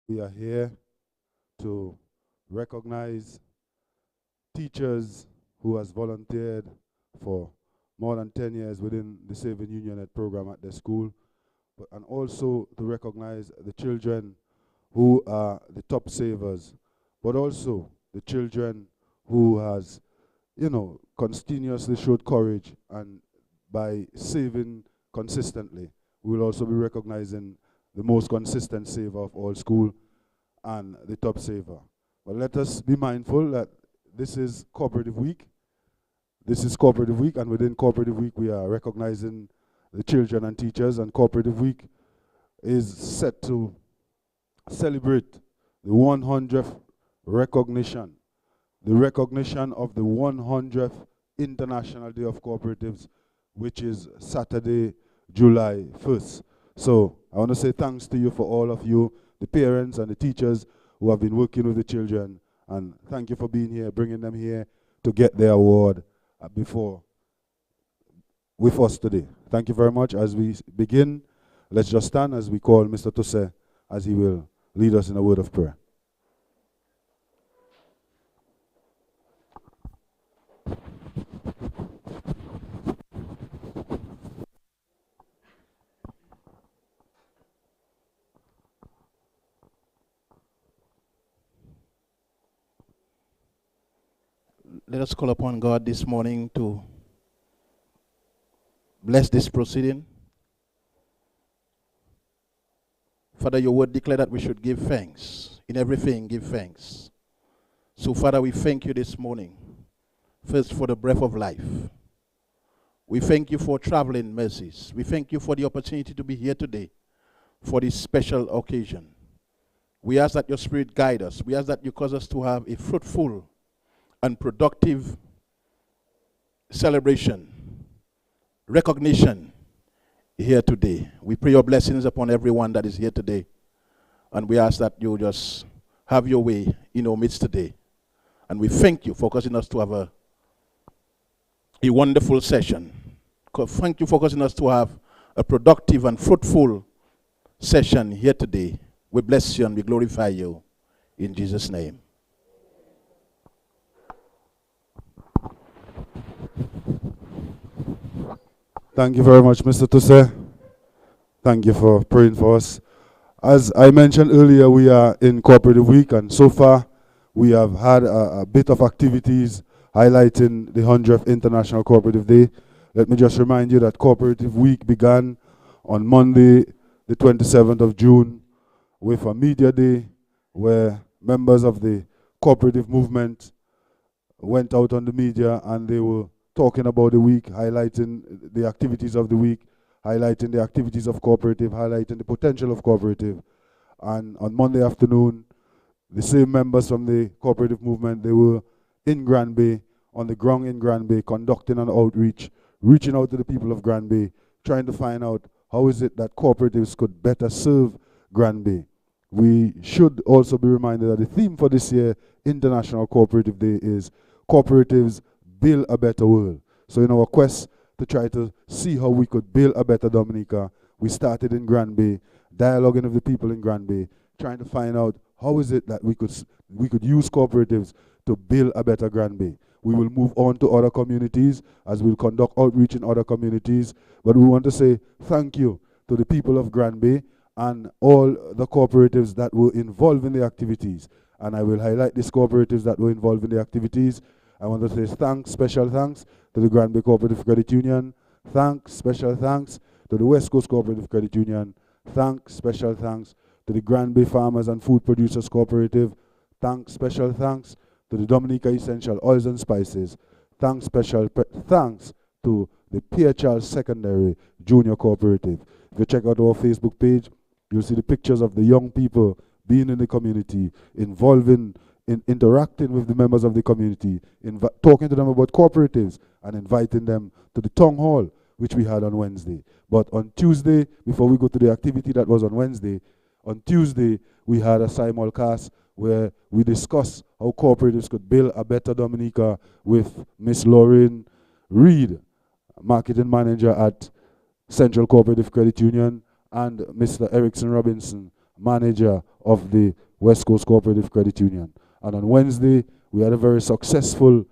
We are here to recognize teachers who has volunteered for more than 10 years within the Saving Unionet program at their school, and also to recognize the children who are the top savers, but also the children who has, continuously showed courage, and by saving consistently, we will also be recognizing the most consistent saver of all school and the top saver. But let us be mindful that this is Cooperative Week. This is Cooperative Week, and within Cooperative Week, we are recognizing the children and teachers, and Cooperative Week is set to celebrate the 100th recognition, the recognition of the 100th International Day of Cooperatives, which is Saturday, July 1st. So I want to say thanks to you for all of you, the parents and the teachers who have been working with the children, and thank you for being here, bringing them here to get their award before with us today. Thank you very much. As we begin, let's just stand as we call Mr. Tose as he will lead us in a word of prayer. Let us call upon God this morning to bless this proceeding. Father, your word declared that we should give thanks. In everything, give thanks. So, Father, we thank you this morning, first for the breath of life. We thank you for traveling mercies. We thank you for the opportunity to be here today for this special occasion. We ask that your Spirit guide us. We ask that you cause us to have a fruitful and productive celebration, recognition here today. We pray your blessings upon everyone that is here today. And we ask that you just have your way in our midst today. And we thank you for causing us to have a wonderful session. Thank you for causing us to have a productive and fruitful session here today. We bless you and we glorify you in Jesus' name. Thank you very much, Mr. Tose. Thank you for praying for us. As I mentioned earlier, we are in Cooperative Week, and so far we have had a bit of activities highlighting the 100th International Cooperative Day. Let me just remind you that Cooperative Week began on Monday, the 27th of June, with a media day where members of the cooperative movement went out on the media and they were talking about the week, highlighting the activities of the week, highlighting the activities of Cooperative, highlighting the potential of Cooperative. And on Monday afternoon, the same members from the cooperative movement, they were in Grand Bay, on the ground in Grand Bay, conducting an outreach, reaching out to the people of Grand Bay, trying to find out how is it that cooperatives could better serve Grand Bay. We should also be reminded that the theme for this year, International Cooperative Day, is Cooperatives Build a Better World. So in our quest to try to see how we could build a better Dominica, we started in Grand Bay, dialoguing with the people in Grand Bay, trying to find out how is it that we could use cooperatives to build a better Grand Bay. We will move on to other communities as we'll conduct outreach in other communities, but we want to say thank you to the people of Grand Bay and all the cooperatives that were involved in the activities. And I will highlight these cooperatives that were involved in the activities. I want to say thanks, special thanks to the Grand Bay Cooperative Credit Union. Thanks, special thanks to the West Coast Cooperative Credit Union. Thanks, special thanks to the Grand Bay Farmers and Food Producers Cooperative. Thanks, special thanks to the Dominica Essential Oils and Spices. Thanks, special thanks to the Pierre Charles Secondary Junior Cooperative. If you check out our Facebook page, you'll see the pictures of the young people being in the community, involving in interacting with the members of the community, talking to them about cooperatives, and inviting them to the town hall, which we had on Wednesday. But on Tuesday, before we go to the activity that was on Wednesday, on Tuesday, we had a simulcast where we discussed how cooperatives could build a better Dominica with Miss Lauren Reed, marketing manager at Central Cooperative Credit Union, and Mr. Erickson Robinson, manager of the West Coast Cooperative Credit Union. And on Wednesday, we had a very successful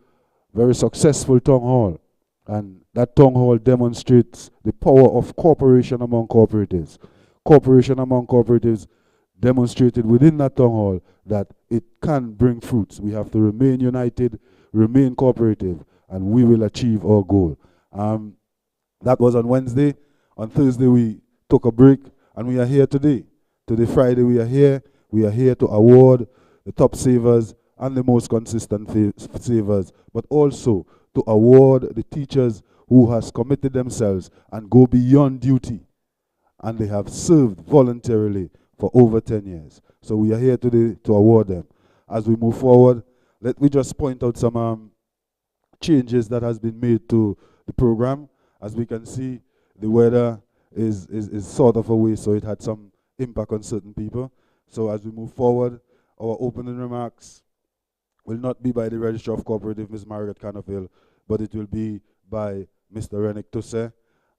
town hall. And that town hall demonstrates the power of cooperation among cooperatives. Cooperation among cooperatives demonstrated within that town hall that it can bring fruits. We have to remain united, remain cooperative, and we will achieve our goal. That was on Wednesday. On Thursday, we took a break, and we are here today. Today, Friday, we are here. We are here to award the top savers and the most consistent savers, but also to award the teachers who has committed themselves and go beyond duty, and they have served voluntarily for over 10 years. So we are here today to award them. As we move forward, let me just point out some changes that has been made to the program. As we can see, the weather is sort of away, so it had some impact on certain people. So as we move forward, our opening remarks will not be by the Registrar of Cooperative, Ms. Margaret Cannaville, but it will be by Mr. Renick Toussaint.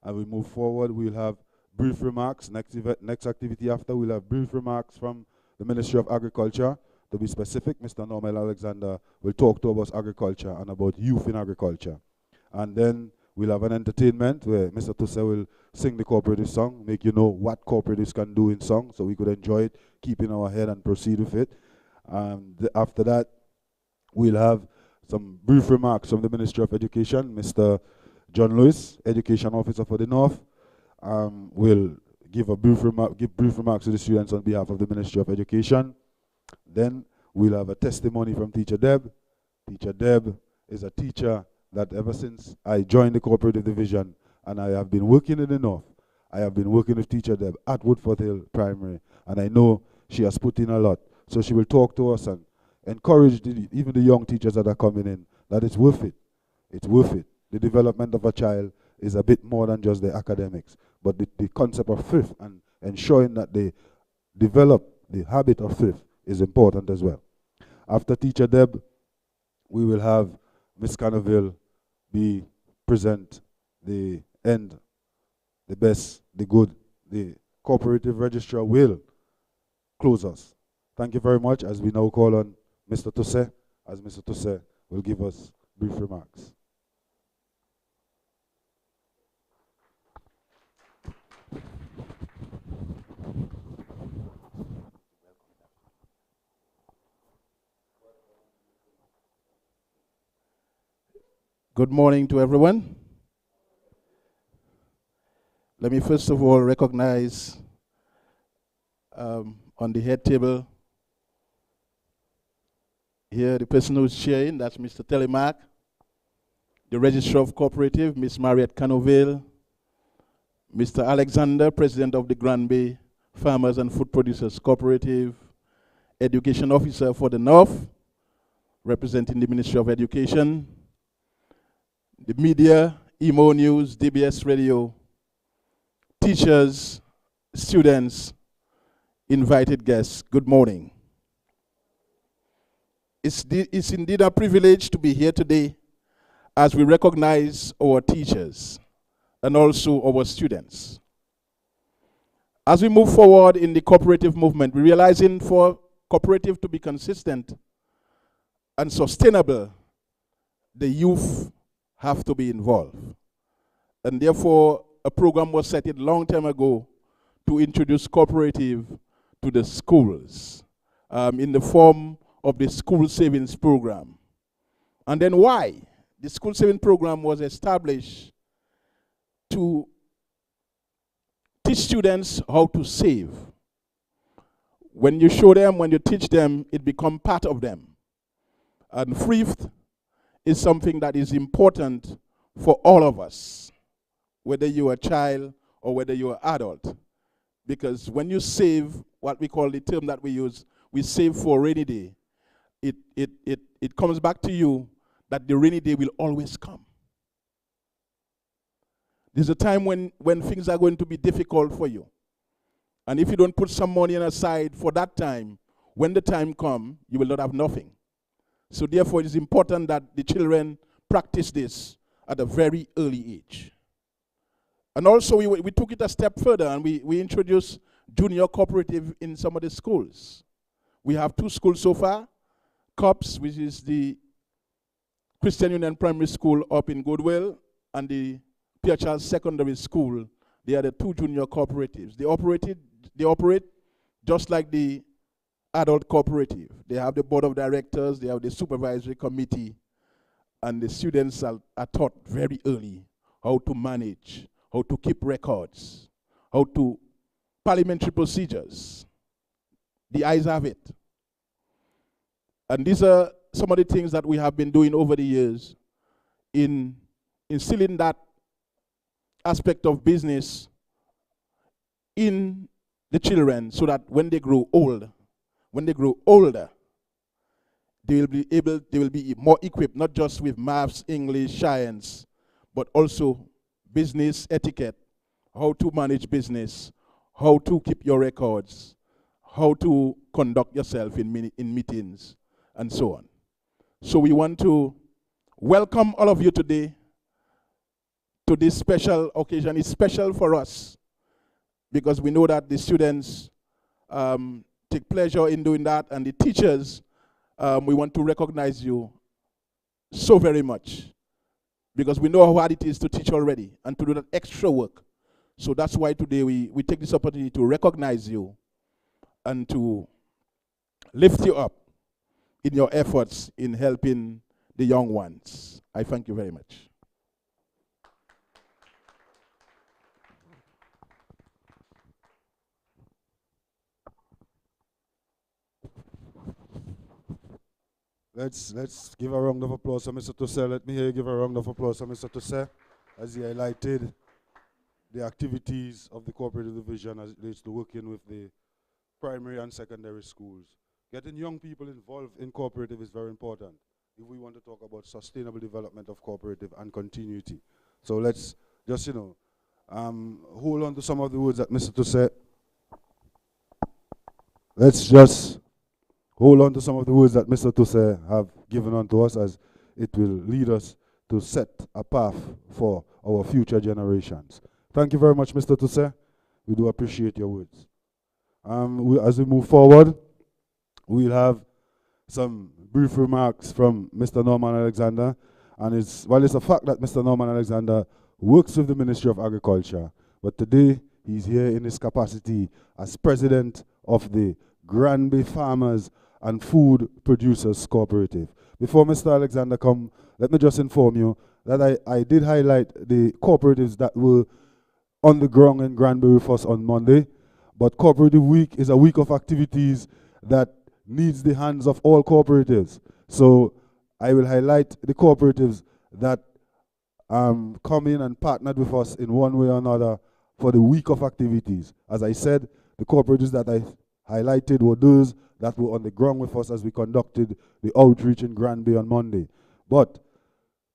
And we move forward, we'll have brief remarks. Next activity after, we'll have brief remarks from the Ministry of Agriculture. To be specific, Mr. Norman Alexander will talk to us about agriculture and about youth in agriculture. And then we'll have an entertainment where Mr. Toussaint will sing the cooperative song, make you know what cooperatives can do in song, so we could enjoy it, keep in our head and proceed with it. After that, we'll have some brief remarks from the Ministry of Education. Mr. John Lewis, Education Officer for the North, will give brief remarks to the students on behalf of the Ministry of Education. Then we'll have a testimony from Teacher Deb. Teacher Deb is a teacher that ever since I joined the cooperative division and I have been working in the North, I have been working with Teacher Deb at Woodford Hill Primary, and I know she has put in a lot. So she will talk to us and encourage even the young teachers that are coming in that it's worth it. It's worth it. The development of a child is a bit more than just the academics, but the concept of thrift and ensuring that they develop the habit of thrift is important as well. After Teacher Deb, we will have Ms. Cannaville present the end, the best, the good. The cooperative registrar will close us. Thank you very much, as we now call on Mr. Toussaint, as Mr. Toussaint will give us brief remarks. Good morning to everyone. Let me first of all recognize on the head table here the person who's chairing, that's Mr. Telemark, the Registrar of Cooperative, Ms. Margaret Cannaville, Mr. Alexander, President of the Grand Bay Farmers and Food Producers Cooperative, Education Officer for the North, representing the Ministry of Education, the media, Emo News, DBS Radio, teachers, students, invited guests, good morning. It's indeed a privilege to be here today as we recognize our teachers and also our students. As we move forward in the cooperative movement, we're realizing for cooperative to be consistent and sustainable, the youth have to be involved. And therefore, a program was set a long time ago to introduce cooperative to the schools in the form of the school savings program. And then why? The school savings program was established to teach students how to save. When you show them, when you teach them, it becomes part of them. And thrift is something that is important for all of us, whether you're a child or whether you're an adult. Because when you save, what we call the term that we use, we save for a rainy day, it comes back to you that the rainy day will always come. There's a time when things are going to be difficult for you. And if you don't put some money aside for that time, when the time comes, you will not have nothing. So therefore, it is important that the children practice this at a very early age. And also, we took it a step further, and we introduced junior cooperative in some of the schools. We have 2 schools so far. COPS, which is the Christian Union Primary School up in Goodwill, and the Pierre Charles Secondary School. They are the 2 junior cooperatives. They operate just like the adult cooperative. They have the board of directors, they have the supervisory committee, and the students are taught very early how to manage, how to keep records, how to parliamentary procedures. The eyes have it. And these are some of the things that we have been doing over the years in instilling that aspect of business in the children, so that when they grow older, they will be more equipped, not just with maths, English, science, but also business etiquette, how to manage business, how to keep your records, how to conduct yourself in meetings, and so on. So we want to welcome all of you today to this special occasion. It's special for us because we know that the students take pleasure in doing that, and the teachers, we want to recognize you so very much because we know how hard it is to teach already and to do that extra work. So that's why today we take this opportunity to recognize you and to lift you up in your efforts in helping the young ones. I thank you very much. Let's give a round of applause to Mr. Tusse. Let me hear you give a round of applause to Mr. Tusse as he highlighted the activities of the cooperative division as it relates to working with the primary and secondary schools. Getting young people involved in cooperative is very important if we want to talk about sustainable development of cooperative and continuity. So let's just, hold on to some of the words that Mr. Tusse. Let's just hold on to some of the words that Mr. Tusse have given unto us, as it will lead us to set a path for our future generations. Thank you very much, Mr. Tusse. We do appreciate your words. As we move forward, we'll have some brief remarks from Mr. Norman Alexander. And it's a fact that Mr. Norman Alexander works with the Ministry of Agriculture, but today he's here in his capacity as president of the Granby Farmers and Food Producers Cooperative. Before Mr. Alexander come, let me just inform you that I did highlight the cooperatives that were on the ground in Granby with us on Monday, but Cooperative Week is a week of activities that needs the hands of all cooperatives. So I will highlight the cooperatives that come in and partnered with us in one way or another for the week of activities. As I said, the cooperatives that I highlighted were those that were on the ground with us as we conducted the outreach in Granby on Monday. But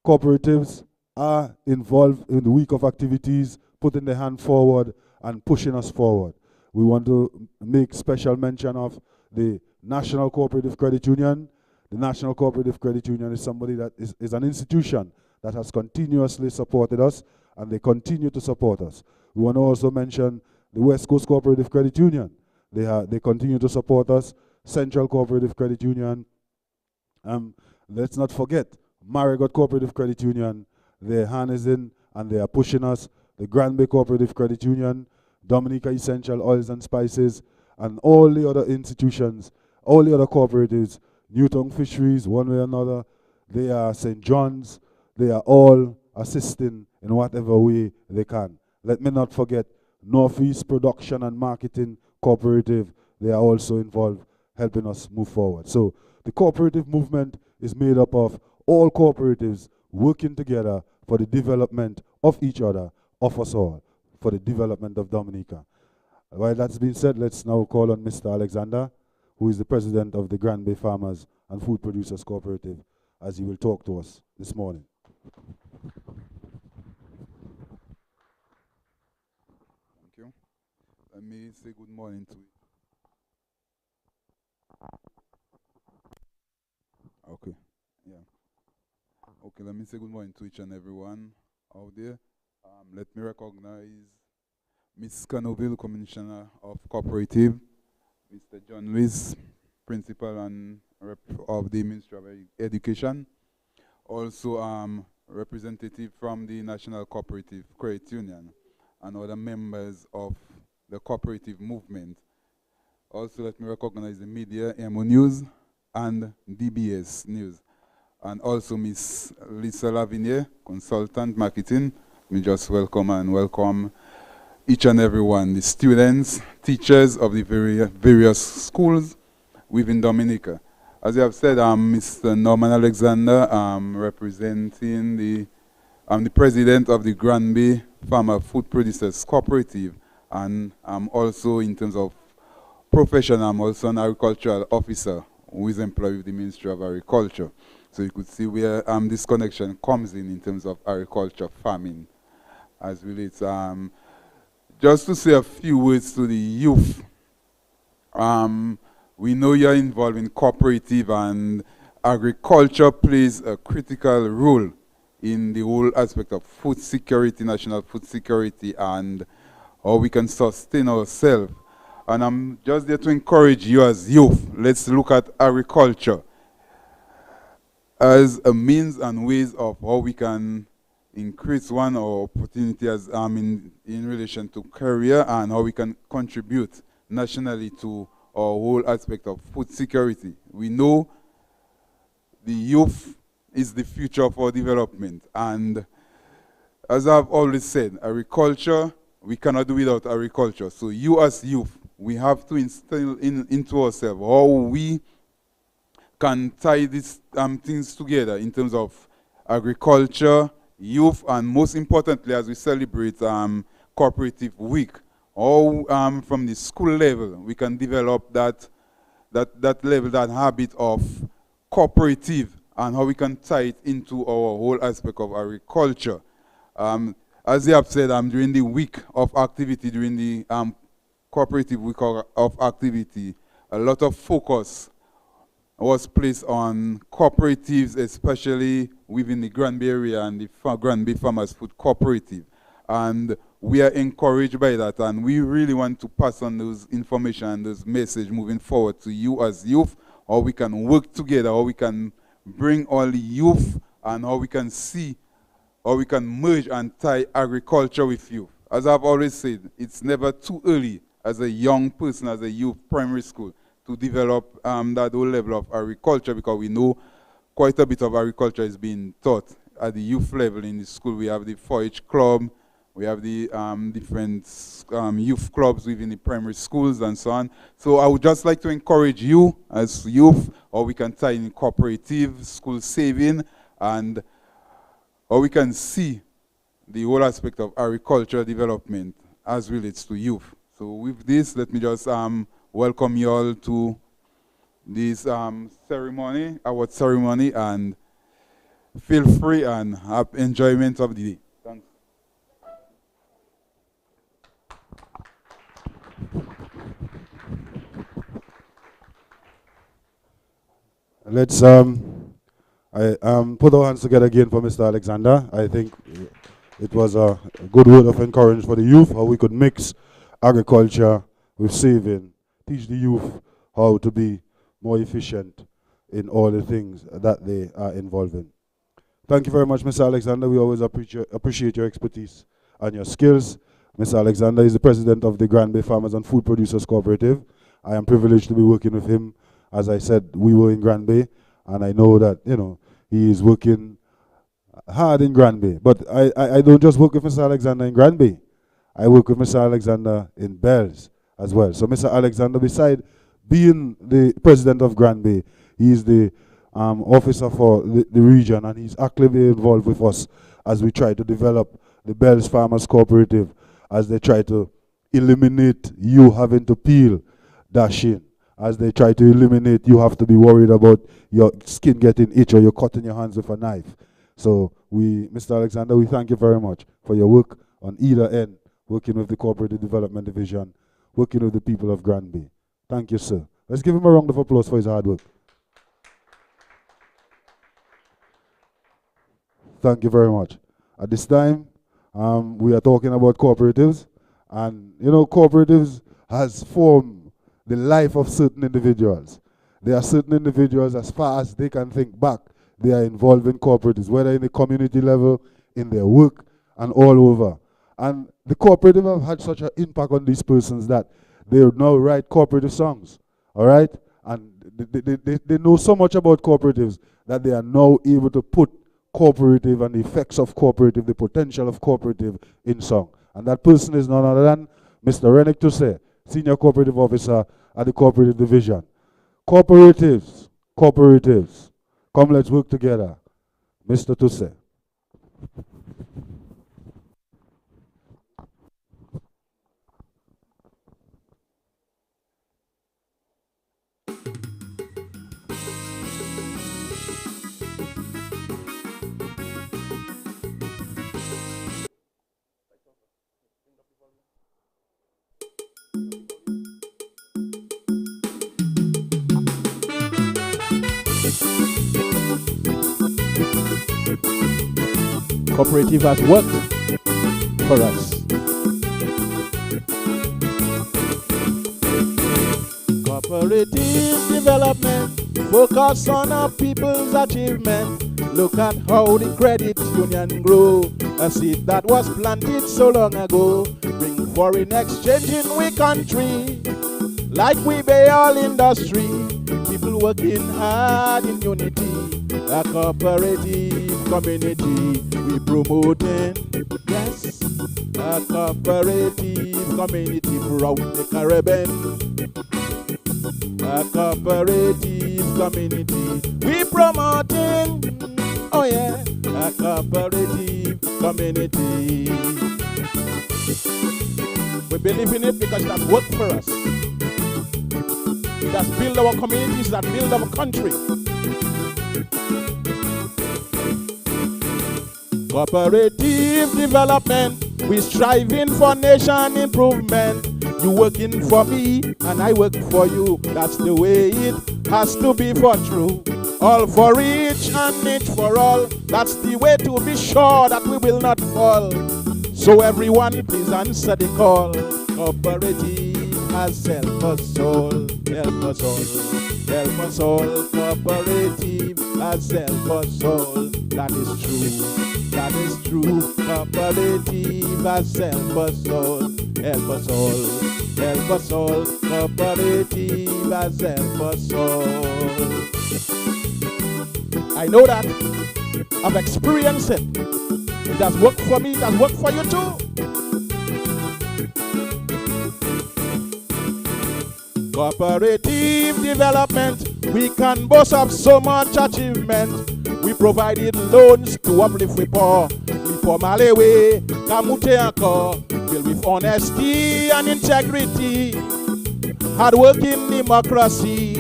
cooperatives are involved in the week of activities, putting their hand forward and pushing us forward. We want to make special mention of the National Cooperative Credit Union. The National Cooperative Credit Union is somebody that is an institution that has continuously supported us, and they continue to support us. We want to also mention the West Coast Cooperative Credit Union. They continue to support us. Central Cooperative Credit Union. Let's not forget Marigot Cooperative Credit Union. Their hand is in and they are pushing us. The Granby Cooperative Credit Union, Dominica Essential Oils and Spices, and all the other institutions, all the other cooperatives, Newton Fisheries, one way or another, they are St. John's, they are all assisting in whatever way they can. Let me not forget Northeast Production and Marketing Cooperative, they are also involved helping us move forward. So the cooperative movement is made up of all cooperatives working together for the development of each other, of us all, for the development of Dominica. While that's been said, let's now call on Mr. Alexander, who is the president of the Granby Farmers and Food Producers Cooperative, as he will talk to us this morning. Thank you. Let me say good morning to you. Okay, yeah. Okay, let me say good morning to each and everyone out there. Let me recognize Ms. Canoville, Commissioner of Cooperative, Mr. John Lewis, Principal and Rep of the Ministry of Education, also representative from the National Cooperative Credit Union, and other members of the cooperative movement. Also, let me recognize the media, MO News and DBS News. And also Ms. Lisa Lavinier, Consultant Marketing. We just welcome each and every one, the students, teachers of the various schools within Dominica. As you have said, I'm Mr. Norman Alexander, representing the president of the Granby Farmer Food Producers Cooperative, and I'm also, in terms of profession, I'm also an agricultural officer who is employed with the Ministry of Agriculture. So you could see where this connection comes in terms of agriculture, farming, as relates. Just to say a few words to the youth. We know you're involved in cooperative, and agriculture plays a critical role in the whole aspect of food security, national food security, and how we can sustain ourselves. And I'm just there to encourage you as youth. Let's look at agriculture as a means and ways of how we can increase one our opportunity as in relation to career, and how we can contribute nationally to our whole aspect of food security. We know the youth is the future of our development, and as I've always said, agriculture, we cannot do without agriculture. So you as youth, we have to instill into ourselves how we can tie these things together in terms of agriculture, youth, and most importantly, as we celebrate Cooperative Week, how from the school level we can develop that level, that habit of cooperative, and how we can tie it into our whole aspect of agriculture. As you have said, during the week of activity, during the Cooperative Week of activity, a lot of focus was placed on cooperatives, especially within the Granby area and the Granby Farmers Food Cooperative. And we are encouraged by that, and we really want to pass on those information and those message moving forward to you as youth, how we can work together, how we can bring all the youth, and how we can see how we can merge and tie agriculture with youth. As I've always said, it's never too early as a young person, as a youth, primary school, to develop that whole level of agriculture, because we know quite a bit of agriculture is being taught at the youth level in the school. We have the 4-H club, we have the different youth clubs within the primary schools and so on. So I would just like to encourage you as youth, or we can tie in cooperative, school saving, and how we can see the whole aspect of agricultural development as relates to youth. So with this, let me just welcome you all to this ceremony, award ceremony, and feel free and have enjoyment of the day. Thanks. Let's put our hands together again for Mr. Alexander. I think it was a good word of encouragement for the youth, how we could mix agriculture with saving, teach the youth how to be more efficient in all the things that they are involved in. Thank you very much, Mr. Alexander. We always appreciate your expertise and your skills. Mr. Alexander is the president of the Granby Farmers and Food Producers Cooperative. I am privileged to be working with him. As I said, we were in Granby, and I know that, he is working hard in Granby. But I don't just work with Mr. Alexander in Granby. I work with Mr. Alexander in Bells as well. So Mr. Alexander, beside being the president of Granby, he is the officer for the region, and he's actively involved with us as we try to develop the Bells Farmers Cooperative, as they try to eliminate you having to peel, dash in, as they try to eliminate you have to be worried about your skin getting itch or you're cutting your hands with a knife. So Mr. Alexander, we thank you very much for your work on either end, working with the Cooperative Development Division, working with the people of Granby. Thank you, sir. Let's give him a round of applause for his hard work. Thank you very much. At this time, we are talking about cooperatives, And you know, cooperatives has formed the life of certain individuals. There are certain individuals, as far as they can think back, they are involved in cooperatives, whether in the community level, in their work, and all over. And the cooperative have had such an impact on these persons that they now write cooperative songs, all right? And they know so much about cooperatives that they are now able to put cooperative and the effects of cooperative, the potential of cooperative in song. And that person is none other than Mr. Renick Tousse, Senior Cooperative Officer at the Cooperative Division. Cooperatives, cooperatives, come let's work together. Mr. Tousse. Cooperative has worked for us. Cooperative development, focus on our people's achievement. Look at how the credit union grow, a seed that was planted so long ago. Bring foreign exchange in we country, like we be all industry. People working hard in unity, a cooperative community we promoting. Yes, a cooperative community throughout the Caribbean. A cooperative community we promoting. Oh yeah, a cooperative community. We believe in it because it has worked for us. It has built our communities, that build our country. Cooperative development, we striving for nation improvement. You working for me and I work for you. That's the way it has to be for true. All for each and each for all. That's the way to be sure that we will not fall. So everyone please answer the call. Cooperative has helped us all. Help us all. Help us all. Cooperative has helped us all. That is true. That is true. Cooperative has helped us all. Help us all. Help us all. Cooperative has helped us all. I know that. I've experienced it. It has worked for me. It has worked for you too. Cooperative development. We can boast of so much achievement. We provided loans to uplift we poor. We poor Malewe, Kamute encore. Build with honesty and integrity. Hard-working democracy.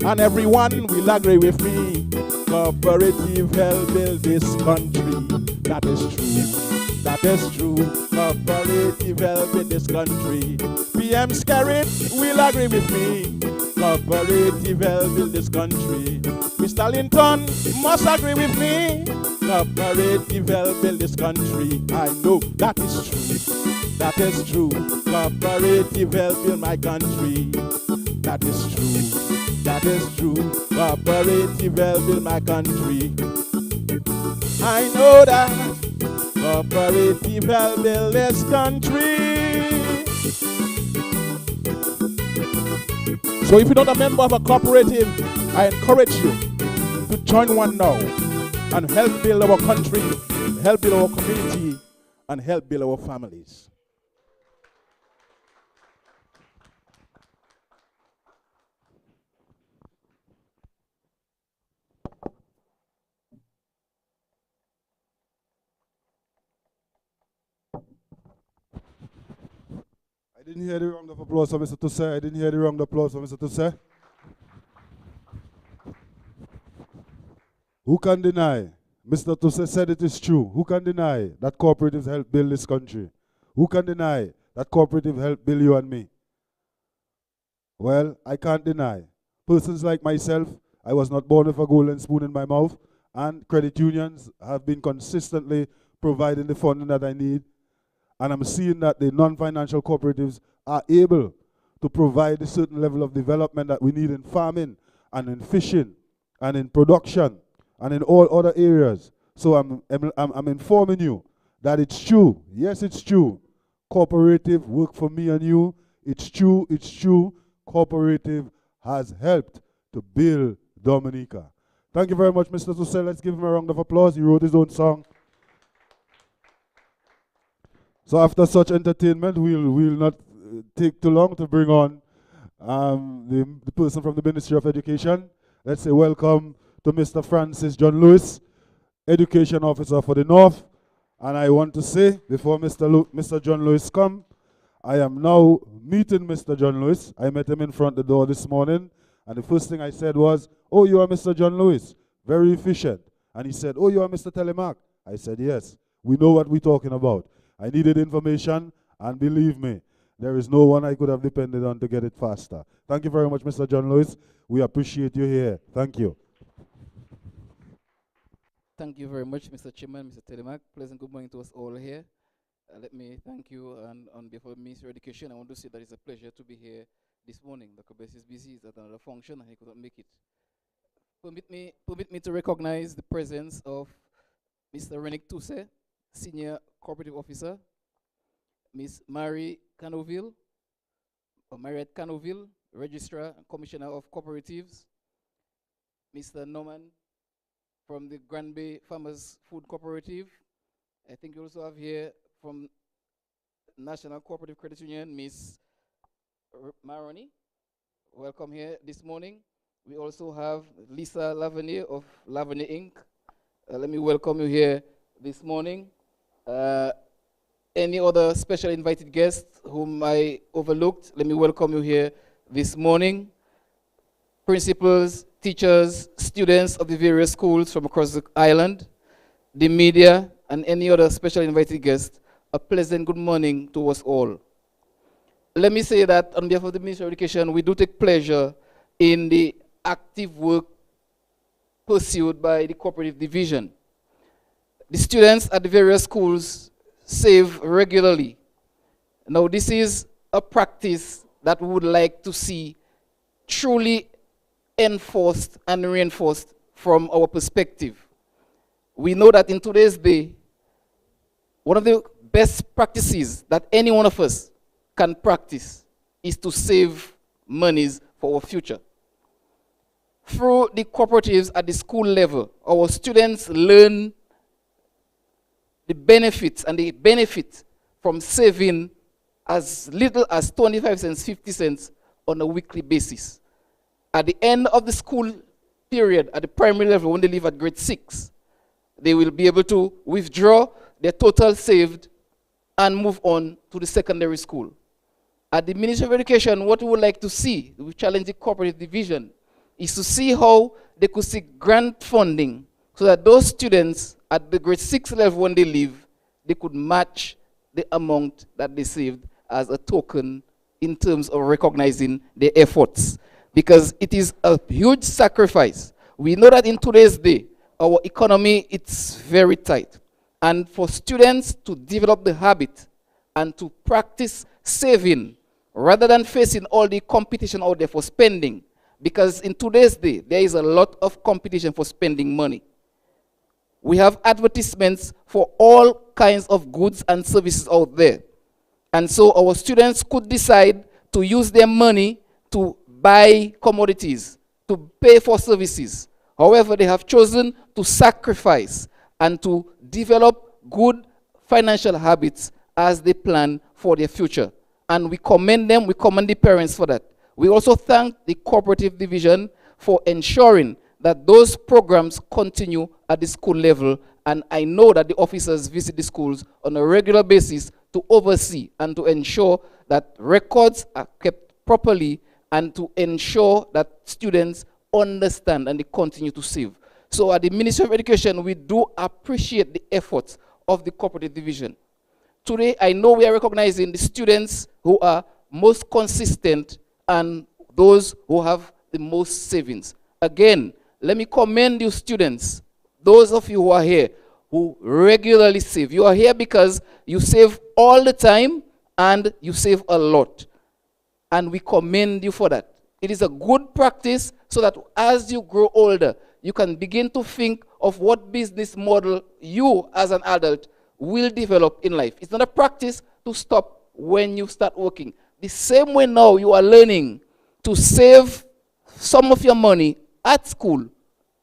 And everyone will agree with me. Cooperative help build this country. That is true. That is true. Cooperative help in this country. PM Scarrett will agree with me. Cooperative help build this country. Mr. Linton must agree with me. Cooperative help build this country. I know that is true. That is true. Cooperative help build my country. That is true. That is true. Cooperative help build my country. I know that. Cooperative help build this country. So if you're not a member of a cooperative, I encourage you to join one now and help build our country, help build our community, and help build our families. I didn't hear the round of applause for Mr. Tousse. I didn't hear the round of applause for Mr. Tousse. Who can deny? Mr. Tousse said it is true. Who can deny that cooperatives help build this country? Who can deny that cooperative help build you and me? Well, I can't deny. Persons like myself, I was not born with a golden spoon in my mouth, and credit unions have been consistently providing the funding that I need. And I'm seeing that the non-financial cooperatives are able to provide a certain level of development that we need in farming and in fishing and in production and in all other areas. So I'm informing you that it's true. Yes, it's true. Cooperative work for me and you. It's true, it's true. Cooperative has helped to build Dominica. Thank you very much, Mr. Tussell. Let's give him a round of applause. He wrote his own song. So after such entertainment, we'll not take too long to bring on the person from the Ministry of Education. Let's say welcome to Mr. Francis John Lewis, Education Officer for the North. And I want to say, before Mr. John Lewis come, I am now meeting Mr. John Lewis. I met him in front of the door this morning, and the first thing I said was, "Oh, you are Mr. John Lewis, very efficient." And he said, "Oh, you are Mr. Telemark." I said, "Yes, we know what we're talking about." I needed information, and believe me, there is no one I could have depended on to get it faster. Thank you very much, Mr. John Lewis. We appreciate you here. Thank you. Thank you very much, Mr. Chairman, Mr. Telemark. Pleasant good morning to us all here. Let me thank you, and on behalf of the Ministry of Education, I want to say that it's a pleasure to be here this morning. Dr. Bess is busy, he's at another function, and he could not make it. Permit me to recognize the presence of Mr. Renick Tousse, Senior Cooperative Officer, Ms. Marie Canoville, or Mariette Canoville, Registrar and Commissioner of Cooperatives, Mr. Norman from the Grand Bay Farmers Food Cooperative. I think you also have here from National Cooperative Credit Union, Ms. Maroni. Welcome here this morning. We also have Lisa Lavenier of Lavenier Inc. Let me welcome you here this morning. Any other special invited guests whom I overlooked, let me welcome you here this morning. Principals, teachers, students of the various schools from across the island, the media, and any other special invited guests, a pleasant good morning to us all. Let me say that on behalf of the Ministry of Education, we do take pleasure in the active work pursued by the Cooperative Division. The students at the various schools save regularly. Now, this is a practice that we would like to see truly enforced and reinforced from our perspective. We know that in today's day, one of the best practices that any one of us can practice is to save monies for our future. Through the cooperatives at the school level, our students learn the benefits and they benefit from saving as little as 25 cents, 50 cents on a weekly basis. At the end of the school period, at the primary level, when they leave at grade 6, they will be able to withdraw their total saved and move on to the secondary school. At the Ministry of Education, what we would like to see, we challenge the Cooperative Division, is to see how they could seek grant funding so that those students at the grade 6 level when they leave, they could match the amount that they saved as a token in terms of recognizing their efforts. Because it is a huge sacrifice. We know that in today's day, our economy is very tight. And for students to develop the habit and to practice saving rather than facing all the competition out there for spending, because in today's day, there is a lot of competition for spending money. We have advertisements for all kinds of goods and services out there. And so our students could decide to use their money to buy commodities, to pay for services. However, they have chosen to sacrifice and to develop good financial habits as they plan for their future. And we commend them, we commend the parents for that. We also thank the Cooperative Division for ensuring that those programs continue at the school level, and I know that the officers visit the schools on a regular basis to oversee and to ensure that records are kept properly and to ensure that students understand and they continue to save. So at the Ministry of Education, we do appreciate the efforts of the Cooperative Division. Today, I know we are recognizing the students who are most consistent and those who have the most savings. Again, let me commend you students, those of you who are here, who regularly save. You are here because you save all the time and you save a lot. And we commend you for that. It is a good practice so that as you grow older, you can begin to think of what business model you as an adult will develop in life. It's not a practice to stop when you start working. The same way now you are learning to save some of your money at school,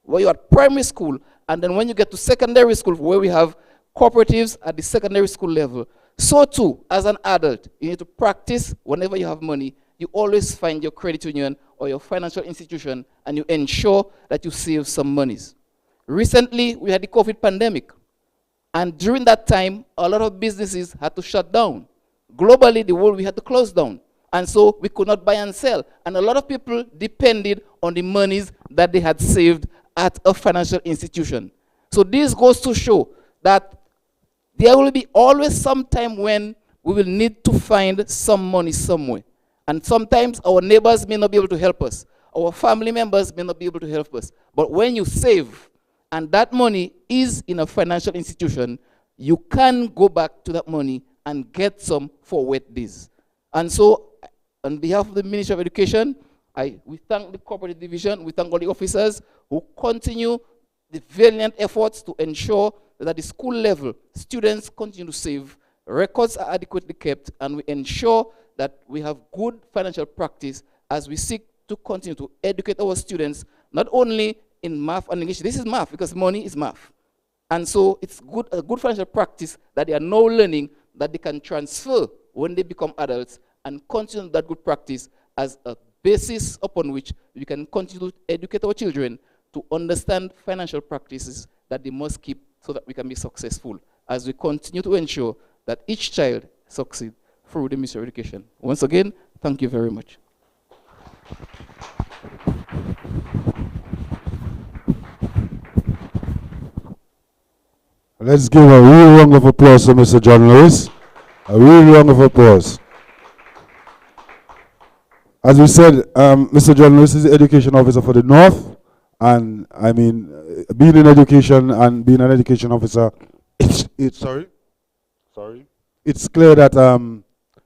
where you're at primary school, and then when you get to secondary school, where we have cooperatives at the secondary school level, so too, as an adult, you need to practice whenever you have money. You always find your credit union or your financial institution, and you ensure that you save some monies. Recently, we had the COVID pandemic, and during that time, a lot of businesses had to shut down. Globally, the world, we had to close down. And so we could not buy and sell. And a lot of people depended on the monies that they had saved at a financial institution. So this goes to show that there will be always some time when we will need to find some money somewhere. And sometimes our neighbors may not be able to help us. Our family members may not be able to help us. But when you save, and that money is in a financial institution, you can go back to that money and get some for wet days. And so, on behalf of the Ministry of Education, we thank the Cooperative Division, we thank all the officers who continue the valiant efforts to ensure that at the school level, students continue to save, records are adequately kept, and we ensure that we have good financial practice as we seek to continue to educate our students, not only in math and English. This is math, because money is math. And so it's a good financial practice that they are now learning that they can transfer when they become adults, and continue that good practice as a basis upon which we can continue to educate our children to understand financial practices that they must keep so that we can be successful as we continue to ensure that each child succeeds through the Ministry of Education. Once again, thank you very much. Let's give a real round of applause to Mr. John Lewis. A real round of applause. As we said, Mr. John Lewis is the education officer for the North, and I mean, being in education and being an education officer, it's clear that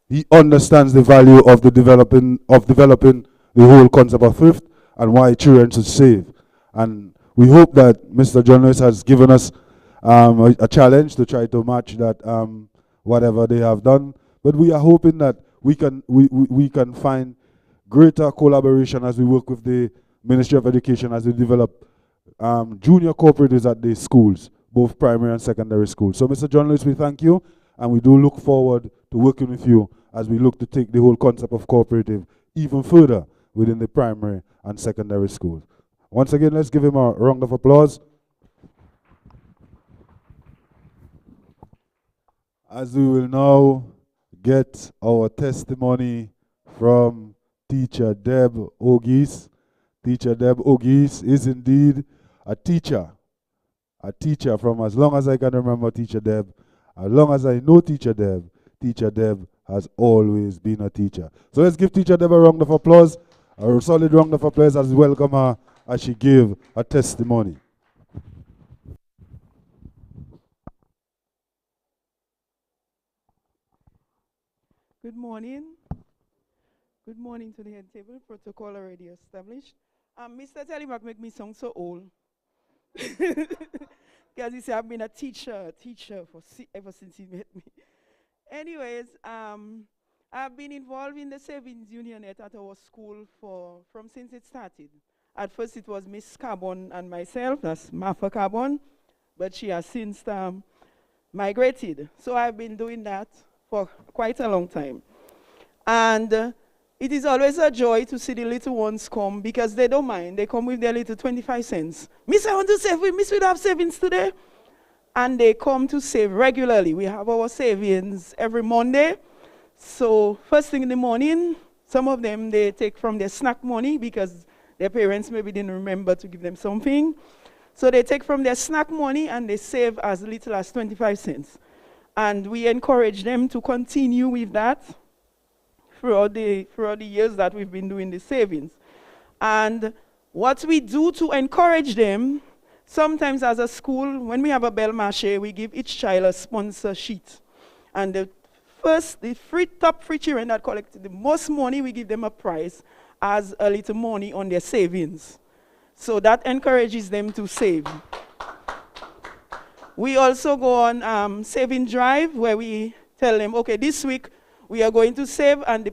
he understands the value of developing the whole concept of thrift and why children should save. And we hope that Mr. John Lewis has given us a challenge to try to match that whatever they have done. But we are hoping that we can find greater collaboration as we work with the Ministry of Education as we develop junior cooperatives at the schools, both primary and secondary schools. So Mr. John Lewis, we thank you, and we do look forward to working with you as we look to take the whole concept of cooperative even further within the primary and secondary schools. Once again, let's give him a round of applause. As we will now get our testimony from Teacher Deb Ogis. Teacher Deb Ogis is indeed a teacher from as long as I can remember Teacher Deb. As long as I know Teacher Deb has always been a teacher. So let's give Teacher Deb a round of applause, a solid round of applause as we welcome her as she gave her testimony. Good morning. Good morning to the head table. Protocol already established. Mr. Telemark make me sound so old. Because he said I've been a teacher ever since he met me. Anyways, I've been involved in the Savings Union at our school from since it started. At first it was Miss Carbon and myself, that's Martha Carbon, but she has since migrated. So I've been doing that for quite a long time. And it is always a joy to see the little ones come because they don't mind. They come with their little 25 cents. Miss, I want to save. Miss, we don't have savings today. And they come to save regularly. We have our savings every Monday. So first thing in the morning, some of them, they take from their snack money because their parents maybe didn't remember to give them something. So they take from their snack money and they save as little as 25 cents. And we encourage them to continue with that throughout the years that we've been doing the savings. And what we do to encourage them, sometimes as a school, when we have a belle marché, we give each child a sponsor sheet. And the top three children that collected the most money, we give them a prize as a little money on their savings. So that encourages them to save. We also go on saving drive where we tell them, okay, this week we are going to save, and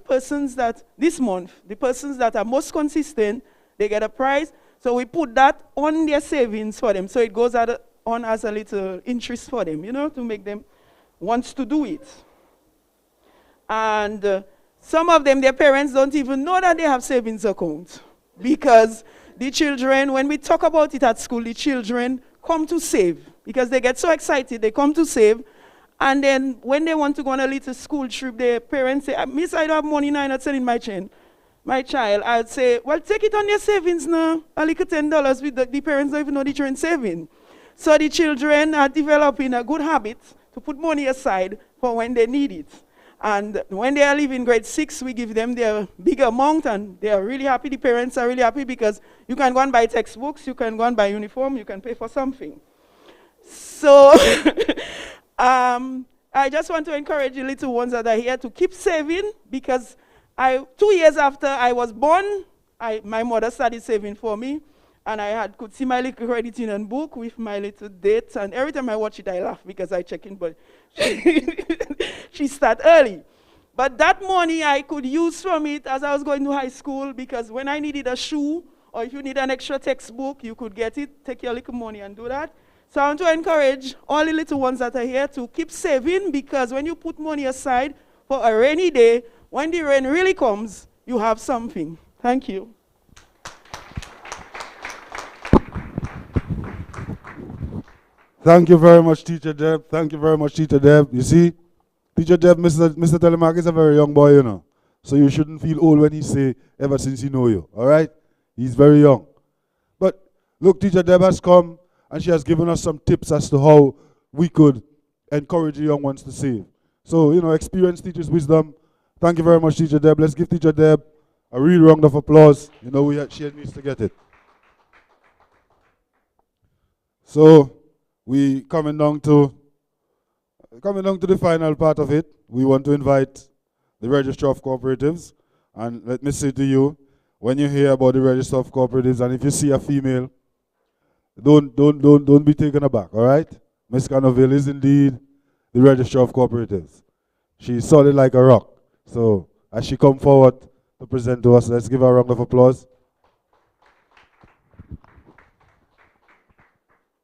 this month, the persons that are most consistent, they get a prize. So we put that on their savings for them. So it goes on as a little interest for them, to make them want to do it. And some of them, their parents don't even know that they have savings accounts, because the children, when we talk about it at school, the children come to save because they get so excited, they come to save. And then when they want to go on a little school trip, their parents say, Miss, I don't have money now, I'm not selling my child. I'd say, well, take it on your savings now. A little $10 with the parents don't even know the children saving. So the children are developing a good habit to put money aside for when they need it. And when they are leaving grade 6, we give them their big amount, and they are really happy. The parents are really happy because you can go and buy textbooks, you can go and buy uniform, you can pay for something. So I just want to encourage the little ones that are here to keep saving, because 2 years after I was born, my mother started saving for me, and I could see my little credit union book with my little dates, and every time I watch it, I laugh because I check in, but she started early. But that money I could use from it as I was going to high school, because when I needed a shoe, or if you need an extra textbook, you could get it, take your little money and do that. So I want to encourage all the little ones that are here to keep saving, because when you put money aside for a rainy day, when the rain really comes, you have something. Thank you. Thank you very much, Teacher Deb. Thank you very much, Teacher Deb. You see, Teacher Deb, Mr. Telemark is a very young boy, So you shouldn't feel old when he say, ever since he know you, all right? He's very young. But look, Teacher Deb has come, and she has given us some tips as to how we could encourage the young ones to save. So, experience teaches wisdom. Thank you very much, Teacher Deb. Let's give Teacher Deb a real round of applause. She needs to get it. So, we coming down to the final part of it. We want to invite the Register of Cooperatives. And let me say to you, when you hear about the Register of Cooperatives, and if you see a female, don't be taken aback, all right? Miss Canoville is indeed the Register of Cooperatives. She's solid like a rock. So as she come forward to present to us, let's give her a round of applause.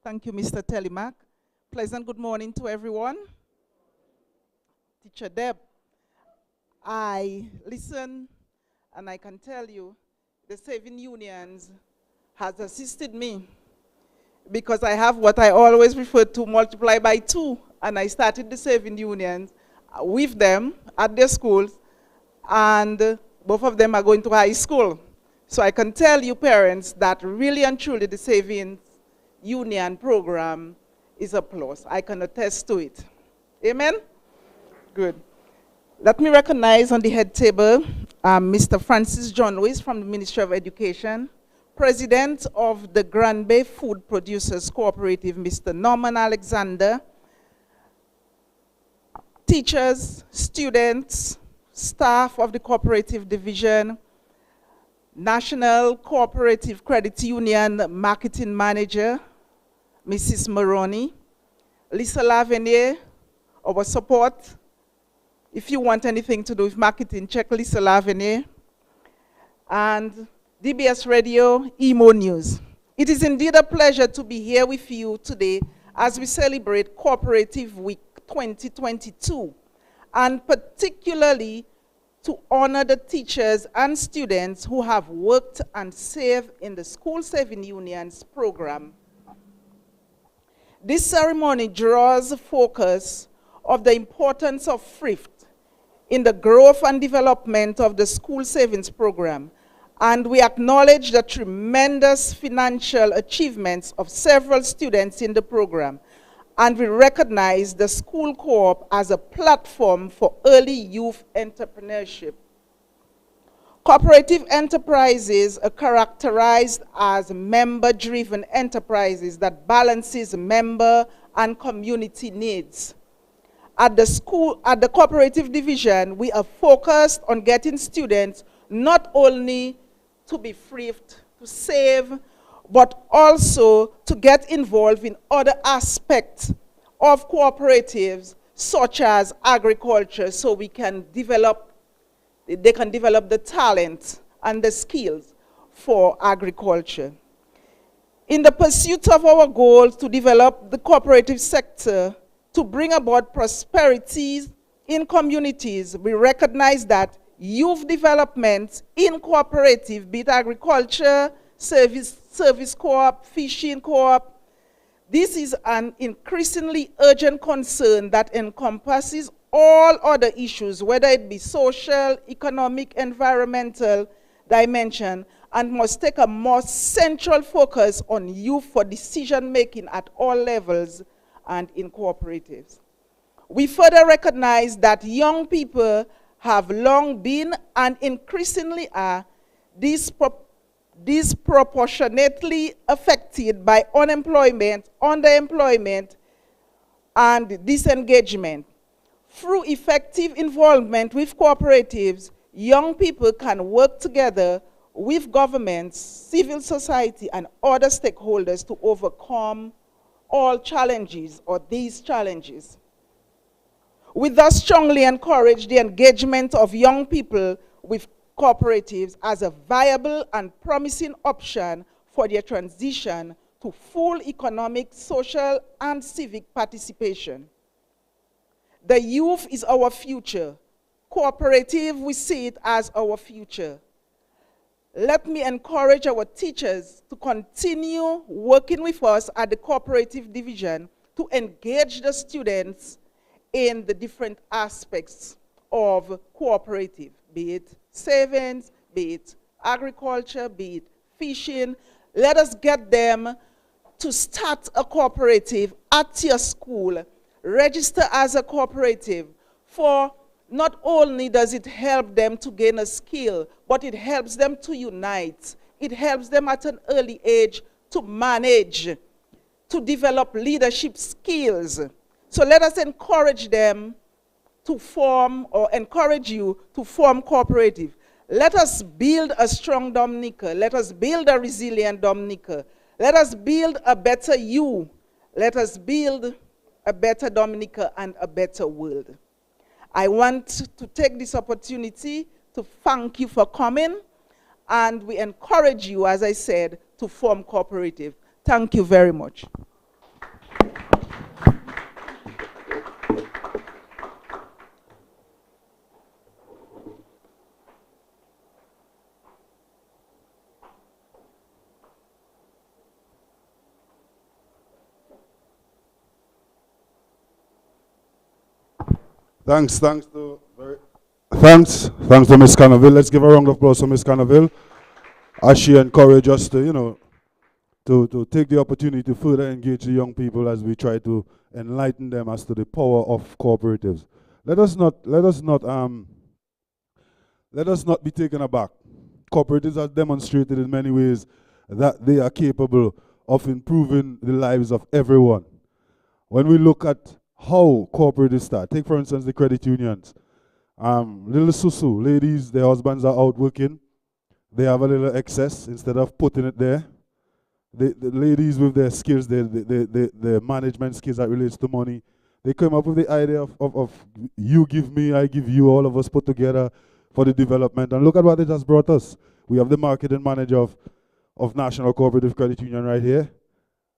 Thank you, Mr. Telemark. Pleasant good morning to everyone. Teacher Deb, I listen, and I can tell you the saving unions has assisted me, because I have what I always refer to, multiply by 2, and I started the saving unions with them at their schools, and both of them are going to high school. So I can tell you parents that really and truly the savings union program is a plus. I can attest to it. Amen? Good. Let me recognize on the head table Mr. Francis John Lewis from the Ministry of Education, President of the Grand Bay Food Producers Cooperative, Mr. Norman Alexander, teachers, students, staff of the Cooperative Division, National Cooperative Credit Union Marketing Manager, Mrs. Maroney, Lisa Lavenier, our support. If you want anything to do with marketing, check Lisa Lavenier. And DBS Radio, Emo News. It is indeed a pleasure to be here with you today as we celebrate Cooperative Week 2022, and particularly to honor the teachers and students who have worked and saved in the School Saving Unions program. This ceremony draws the focus of the importance of thrift in the growth and development of the school savings program, and we acknowledge the tremendous financial achievements of several students in the program, and we recognize the school co-op as a platform for early youth entrepreneurship. Cooperative enterprises are characterized as member-driven enterprises that balances member and community needs. At the cooperative division, we are focused on getting students not only to be thrifted, to save, but also to get involved in other aspects of cooperatives, such as agriculture, so they can develop the talent and the skills for agriculture. In the pursuit of our goal to develop the cooperative sector to bring about prosperity in communities, we recognize that youth development in cooperative, be it agriculture, service co-op, fishing co-op, this is an increasingly urgent concern that encompasses all other issues, whether it be social, economic, environmental dimension, and must take a more central focus on youth for decision making at all levels and in cooperatives. We further recognize that young people have long been and increasingly are disproportionately affected by unemployment, underemployment, and disengagement. Through effective involvement with cooperatives, young people can work together with governments, civil society, and other stakeholders to overcome all challenges or these challenges. We thus strongly encourage the engagement of young people with cooperatives as a viable and promising option for their transition to full economic, social, and civic participation. The youth is our future. Cooperative, we see it as our future. Let me encourage our teachers to continue working with us at the cooperative division to engage the students in the different aspects of cooperative, be it savings, be it agriculture, be it fishing. Let us get them to start a cooperative at your school, register as a cooperative, for not only does it help them to gain a skill, but it helps them to unite. It helps them at an early age to manage, to develop leadership skills. So let us encourage them to form, or encourage you to form cooperative. Let us build a strong Dominica. Let us build a resilient Dominica. Let us build a better you. Let us build a better Dominica and a better world. I want to take this opportunity to thank you for coming, and we encourage you, as I said, to form cooperative. Thank you very much. Thanks to Ms. Canaville. Let's give a round of applause to Ms. Canaville as she encouraged us to, to take the opportunity to further engage the young people as we try to enlighten them as to the power of cooperatives. Let us not be taken aback. Cooperatives have demonstrated in many ways that they are capable of improving the lives of everyone. When we look at how cooperatives start, take for instance the credit unions. Little susu, ladies, their husbands are out working, they have a little excess. Instead of putting it there, the ladies with their skills, the management skills that relates to money, they come up with the idea of you give me, I give you, all of us put together for the development. And look at what it has brought us. We have the marketing manager of National Cooperative Credit Union right here.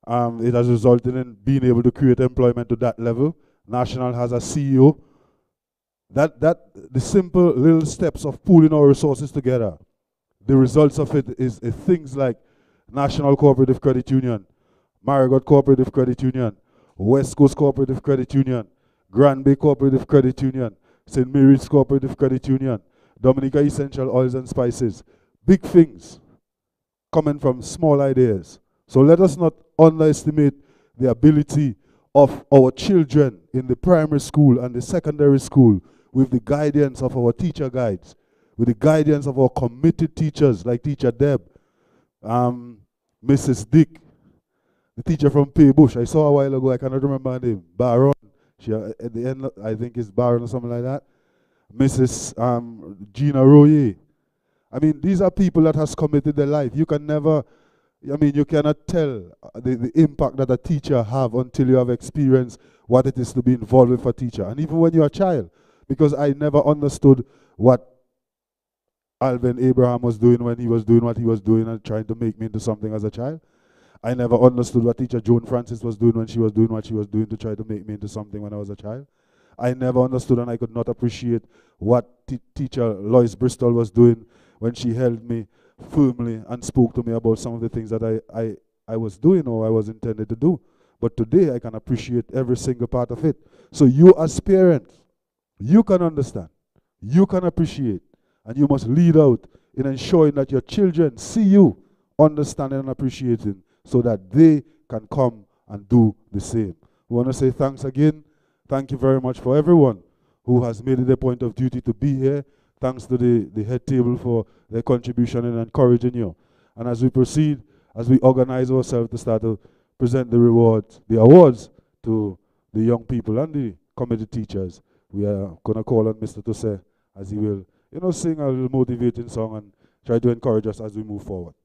It has resulted in being able to create employment to that level. National has a CEO. The simple little steps of pooling our resources together, the results of it is things like National Cooperative Credit Union, Marigot Cooperative Credit Union, West Coast Cooperative Credit Union, Grand Bay Cooperative Credit Union, St. Mary's Cooperative Credit Union, Dominica Essential Oils and Spices. Big things coming from small ideas. So let us not underestimate the ability of our children in the primary school and the secondary school with the guidance of our teacher guides, with the guidance of our committed teachers like Teacher Deb, Mrs. Dick, the teacher from Pay Bush. I saw a while ago, I cannot remember her name, Baron. She, at the end, I think it's Baron or something like that. Mrs. Gina Royer. I mean, these are people that has committed their life. You can never, you cannot tell the impact that a teacher have until you have experienced what it is to be involved with a teacher. And even when you're a child, because I never understood what Alvin Abraham was doing when he was doing what he was doing and trying to make me into something as a child. I never understood what teacher Joan Francis was doing when she was doing what she was doing to try to make me into something when I was a child. I never understood and I could not appreciate what teacher Lois Bristol was doing when she held me firmly and spoke to me about some of the things that I was doing or I was intended to do. But today I can appreciate every single part of it. So you as parents, you can understand, you can appreciate, and you must lead out in ensuring that your children see you understanding and appreciating so that they can come and do the same. We want to say thanks again. Thank you very much for everyone who has made it a point of duty to be here. Thanks to the head table for their contribution in encouraging you. And as we proceed, as we organize ourselves to start to present the awards to the young people and the committee teachers, we are going to call on Mr. Tose as he will, sing a little motivating song and try to encourage us as we move forward.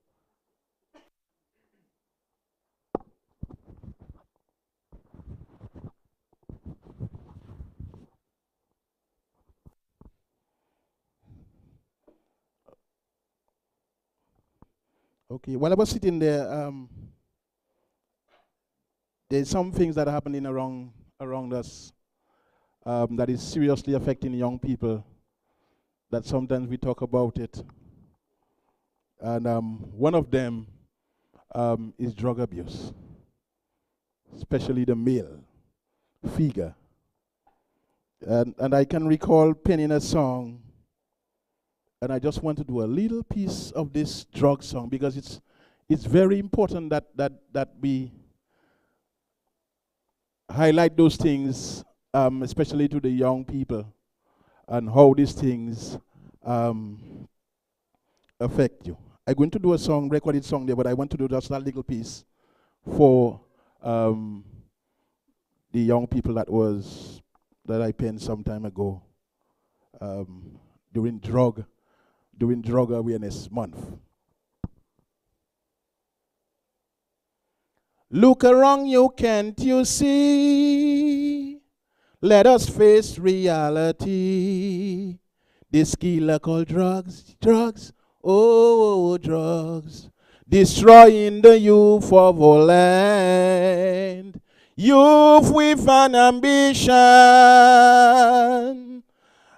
Okay, while I was sitting there, there's some things that are happening around us that is seriously affecting young people, that sometimes we talk about it. And one of them is drug abuse, especially the male figure. And I can recall penning a song, and I just want to do a little piece of this drug song because it's very important that we highlight those things, especially to the young people, and how these things affect you. I'm going to do a song, recorded song there, but I want to do just that little piece for the young people that I penned some time ago during Drug Awareness Month. Look around you, can't you see? Let us face reality. This killer called drugs, oh, drugs, destroying the youth of our land. Youth with an ambition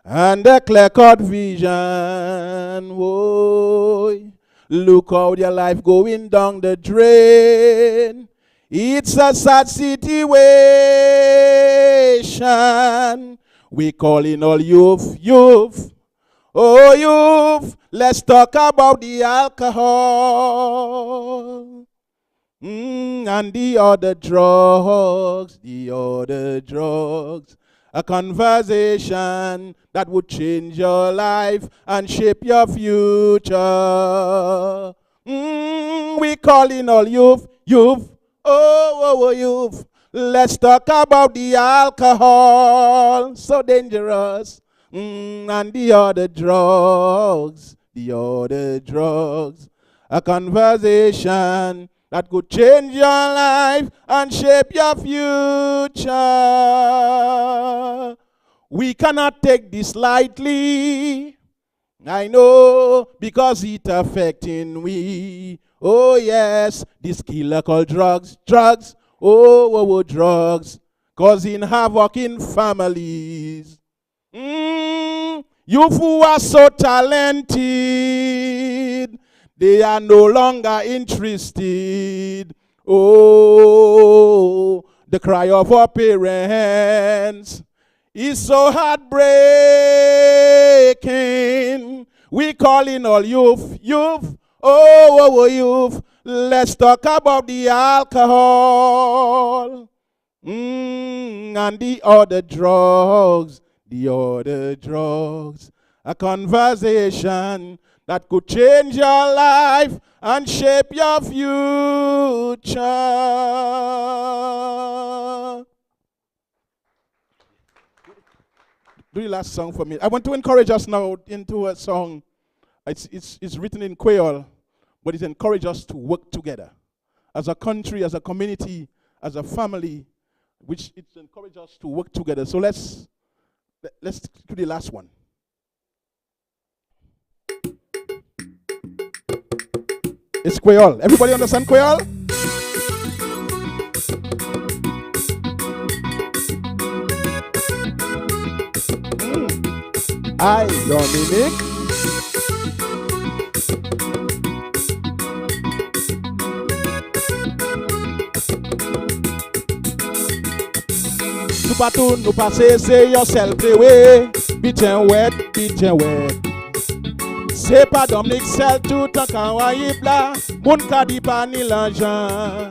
and a clear-cut vision. Whoa. Look how their life going down the drain. It's a sad situation. We calling all youth. Oh, youth, let's talk about the alcohol. And the other drugs. A conversation that would change your life and shape your future. We calling all youth. Oh, youth. Let's talk about the alcohol. So dangerous. And the other drugs. A conversation that could change your life and shape your future. We cannot take this lightly. I know, because it affecting we. Oh yes, this killer called drugs. Oh, drugs, causing havoc in families. You who are so talented, they are no longer interested. Oh, the cry of our parents is so heartbreaking. We calling all youth. Oh, youth. Let's talk about the alcohol. And the other drugs. a conversation that could change your life and shape your future. Do the last song for me. I want to encourage us now into a song. It's written in Creole, but it encourages us to work together as a country, as a community, as a family, which it encourages us to work together. So let's do the last one. It's Creole. Everybody understand Creole? I, Dominic. Nou pa tou, nou pa se yourself play way. Bitin wet. Se pa Dominic sel tout an kan wayip la, moun ka di pa ni lanjan.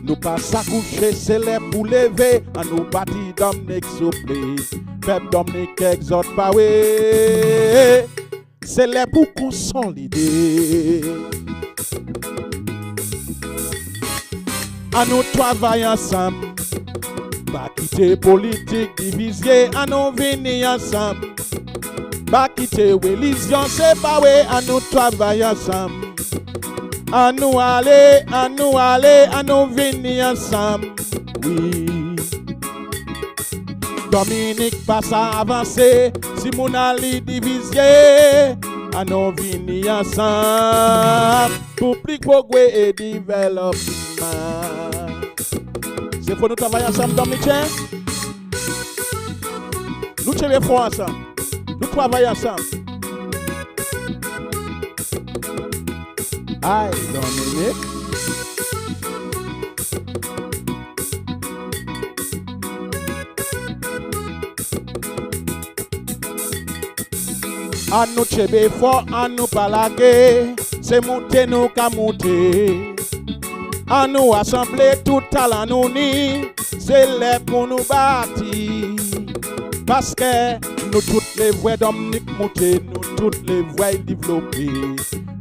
Nou pa sakouche se le pou leve, an nou bati Dominic souple. Pep Dominic exhort pa we, se le pou konsolide. An nou travay ansam, pa kite politik divizye, an nou vini ansam. Ba kite religion se pa we, an nou travay ansam. An nou ale, an nou vini ansam. Oui. Dominic passa avancer, si moun ali divizye, an nou vini ansam. Pour plus progrès et développement. C'est pour nous travailler ensemble, Dominic. Nous tirons fort ensemble. Nous travaillons ensemble. Aïe, Dominic. An nous chebe fort, an nous palage, c'est monter nous ka monter. An nous assembler tout talent nous ni, c'est les pour nous bâtir. Parce que nous toutes les voies Dominic monter, nous toutes les voies développer.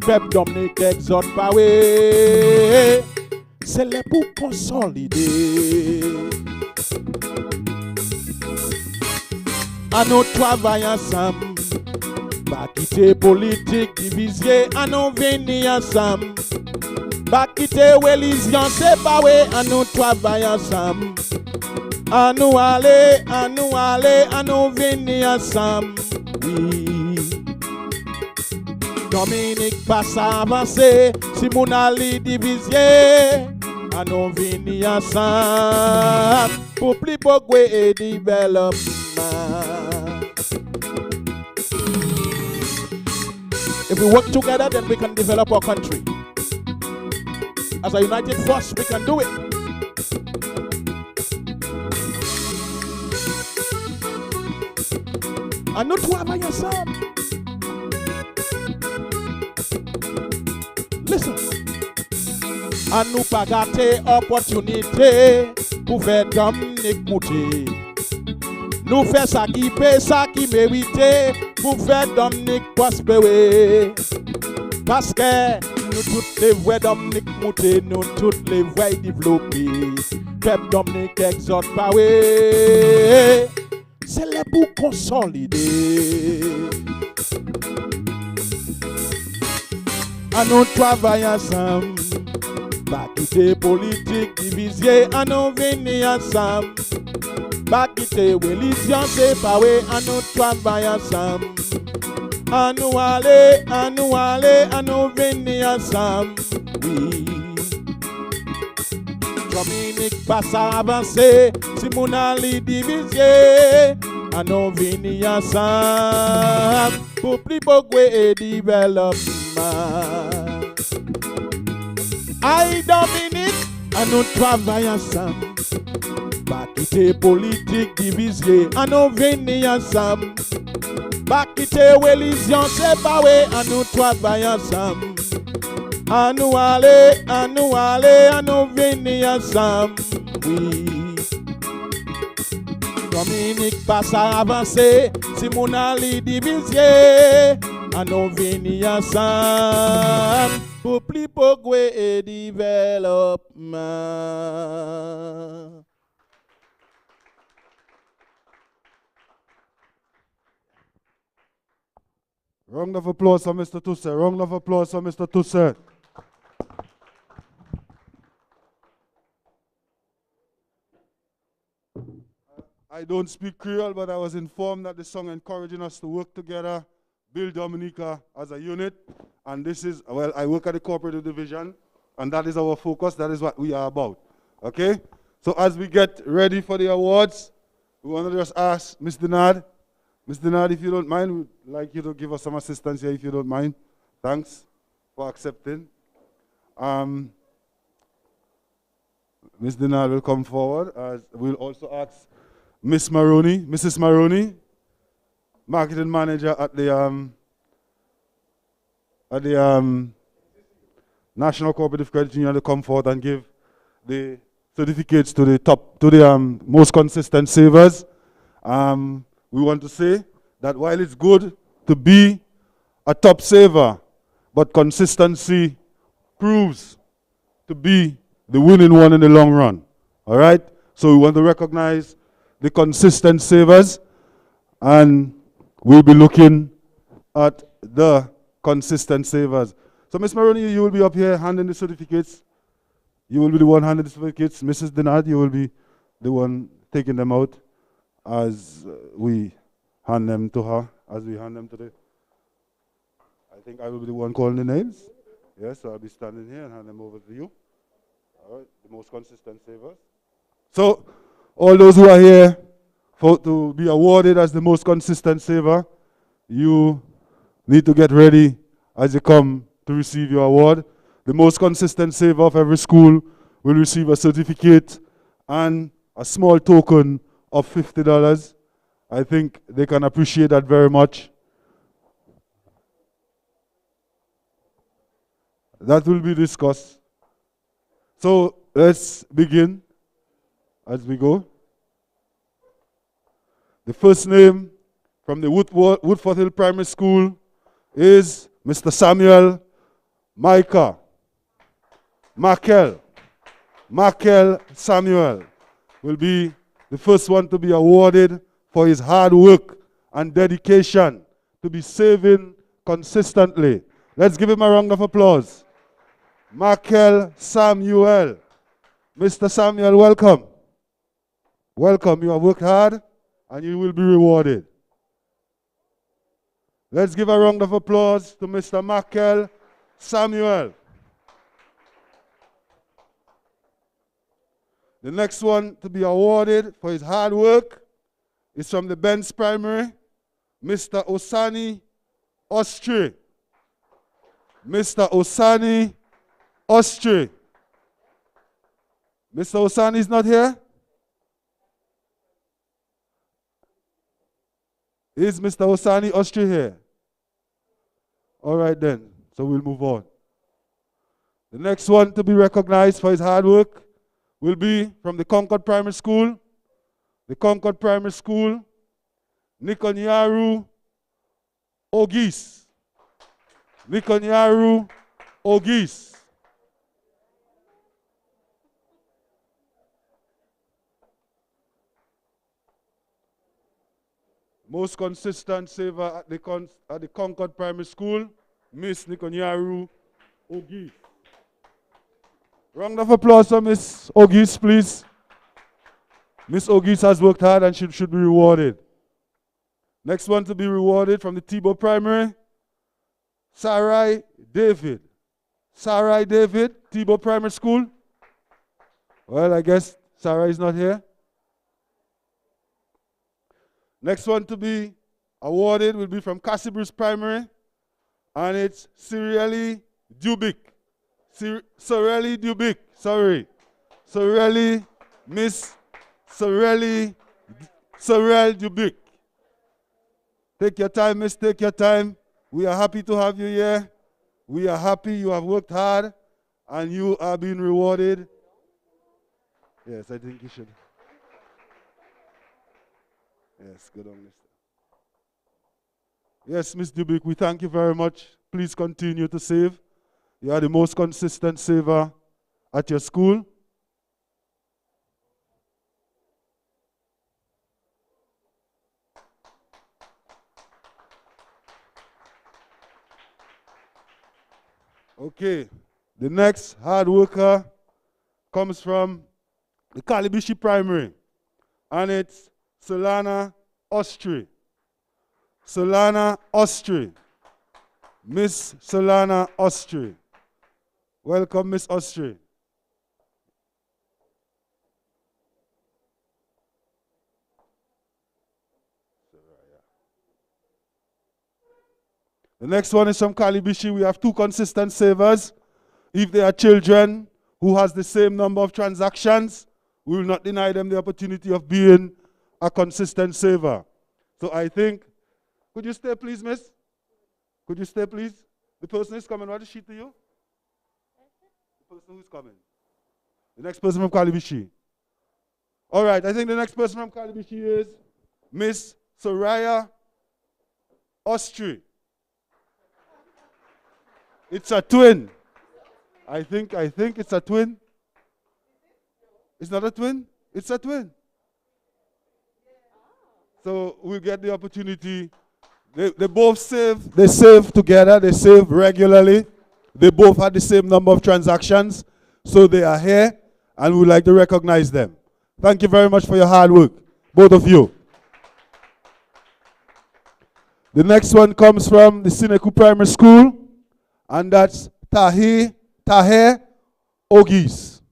Peuple Dominic exhorte pas ouais, c'est les pour consolider. À nous travailler ensemble. Pas quitter politique divisée, à nous venir ensemble. Pas quitter religion séparée, à nous travailler ensemble. À nous aller, à nous venir ensemble. Oui. Dominic passe à avancer, si mon ali divisé, à nous venir ensemble. Pour plus progrès et développement. If we work together, then we can develop our country. As a united force, we can do it. And not to by yourself. Listen. And nous pas gâter opportunité pour faire Dominic monter. Nous fait ça qui paie, ça qui mérite pour faire Dominic prospérer. Parce que nous toutes les voies Dominic monter, nous toutes les voies développer. Peuple Dominic exhorte pas ouais, c'est là pour consolider. À nous travailler ensemble, pas quitter politique divisée, à nous venir ensemble. Pas quitter religion séparée, à nous travailler ensemble. À nous aller, à nous venir ensemble. Oui. Dominic passe à avancer, si mon ali divisé, à nous venir ensemble. Pour plus progrès et développement. Aïe Dominic, à nous travailler ensemble. Pas quitter politique divisée, à nous venir ensemble. Pas quitter religion séparée, à nous travailler ensemble. À nous aller, à nous venir ensemble. Oui. Dominique passe à avancer, Simon Ali divisé, à nous venir ensemble pour plus progrès et développement. Round of applause for Mr. Tusse. Round of applause for Mr. Tusse. I don't speak Creole, but I was informed that the song encouraging us to work together, build Dominica as a unit. And this is, well, I work at the Cooperative Division, and that is our focus. That is what we are about. Okay? So as we get ready for the awards, we want to just ask Ms. Denard. Ms. Denard, if you don't mind, we'd like you to give us some assistance here, if you don't mind. Thanks for accepting. Ms. Denard will come forward. We'll also ask Miss Maroney, Mrs. Maroney, marketing manager at the National Cooperative Credit Union, to come forward and give the certificates to the most consistent savers. We want to say that while it's good to be a top saver, but consistency proves to be the winning one in the long run. All right? So we want to recognize the consistent savers, and we'll be looking at the consistent savers. So Ms. Maroney, you will be up here handing the certificates. You will be the one handing the certificates. Mrs. Denard, you will be the one taking them out as we hand them to her, as we hand them to the... I think I will be the one calling the names. Yes, so I'll be standing here and hand them over to you. All right, the most consistent savers. So, all those who are here to be awarded as the most consistent saver, you need to get ready as you come to receive your award. The most consistent saver of every school will receive a certificate and a small token of $50. I think they can appreciate that very much. That will be discussed. So let's begin as we go. The first name from the Woodford Hill Primary School is Mr. Samuel Micah. Markel Samuel will be the first one to be awarded for his hard work and dedication to be saving consistently. Let's give him a round of applause. Markel Samuel. Mr. Samuel, welcome. Welcome. You have worked hard and you will be rewarded. Let's give a round of applause to Mr. Markel Samuel. The next one to be awarded for his hard work is from the Benz Primary, Mr. Osani Ostri. Mr. Osani Ostri. Mr. Osani is not here? Is Mr. Osani Ostri here? All right then, so we'll move on. The next one to be recognized for his hard work will be from the Concord Primary School. The Concord Primary School, Nikonyaru Ogis. Nikonyaru Ogis. Most consistent saver at the Concord Primary School, Miss Nikonyaru Ogis. Round of applause for Miss Ogis, please. Miss Ogis has worked hard and should be rewarded. Next one to be rewarded from the Tebow Primary, Sarai David. Sarai David, Tebow Primary School. Well, I guess Sarai is not here. Next one to be awarded will be from Cassibris Primary, and it's Cirelli Dubik. Cirelli Dubik, sorry. Cirelli, Miss Cirelli Dubik. Take your time, miss, take your time. We are happy to have you here. We are happy you have worked hard and you are being rewarded. Yes, I think you should. Yes, good on, Mister. Yes, Miss Dubic, we thank you very much. Please continue to save. You are the most consistent saver at your school. Okay, the next hard worker comes from the Calibishi Primary, and it's Solana Ostri. Solana Ostri. Miss Solana Ostri. Welcome, Miss Ostri. The next one is from Calibishi. We have two consistent savers. If they are children who has the same number of transactions, we will not deny them the opportunity of being a consistent saver. So I think, could you stay please, miss? Could you stay please? The person is coming, what is she to you? The person who's coming. The next person from Calibishi. All right, I think the next person from Calibishi is Miss Soraya Ostri. It's a twin. I think it's a twin. It's not a twin? It's a twin. So we'll get the opportunity. They both save. They save together. They save regularly. They both had the same number of transactions. So they are here, and we'd like to recognize them. Thank you very much for your hard work, both of you. The next one comes from the Sineku Primary School, and that's Taher Ogis.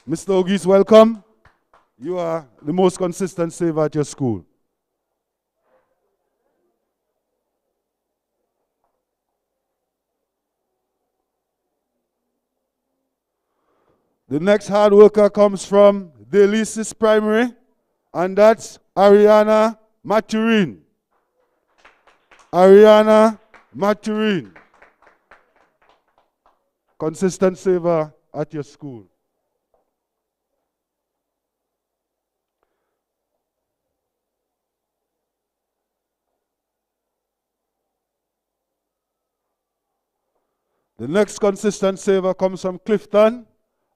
Mr. Ogis, welcome. You are the most consistent saver at your school. The next hard worker comes from Delisis Primary, and that's Ariana Maturin. Ariana Maturin. Consistent saver at your school. The next consistent saver comes from Clifton,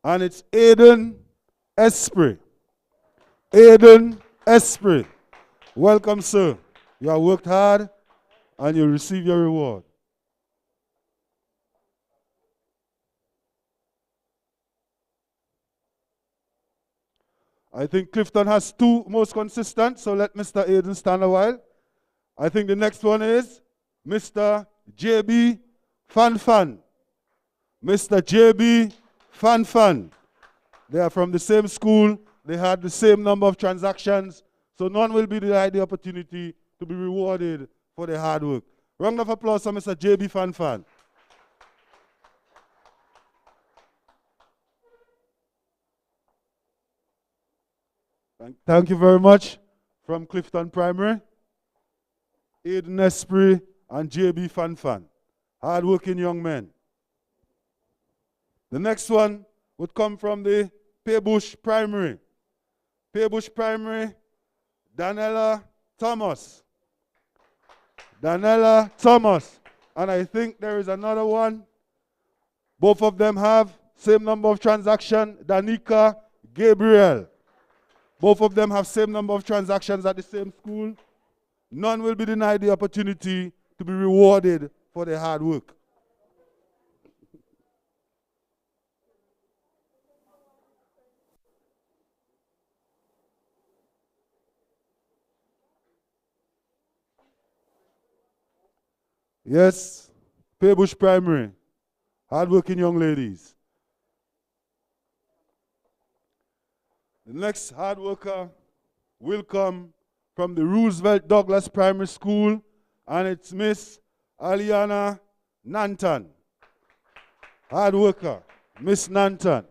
and it's Aiden Esprit. Aiden Esprit. Welcome, sir. You have worked hard, and you'll receive your reward. I think Clifton has two most consistent, so let Mr. Aiden stand a while. I think the next one is Mr. JB Fanfan. Mr. JB Fanfan. They are from the same school. They had the same number of transactions, so none will be denied the opportunity to be rewarded for their hard work. Round of applause for Mr. JB Fanfan. Thank you very much. From Clifton Primary, Aiden Esprit and JB Fanfan. Hard-working young men. The next one would come from the Paybush Primary. Paybush Primary, Danella Thomas. Danella Thomas. And I think there is another one. Both of them have same number of transactions. Danica Gabriel. Both of them have same number of transactions at the same school. None will be denied the opportunity to be rewarded for their hard work. Yes, Paybush Primary. Hard-working young ladies. The next hard worker will come from the Roosevelt Douglas Primary School, and it's Miss Aliana Nanton. Hard worker, Miss Nanton.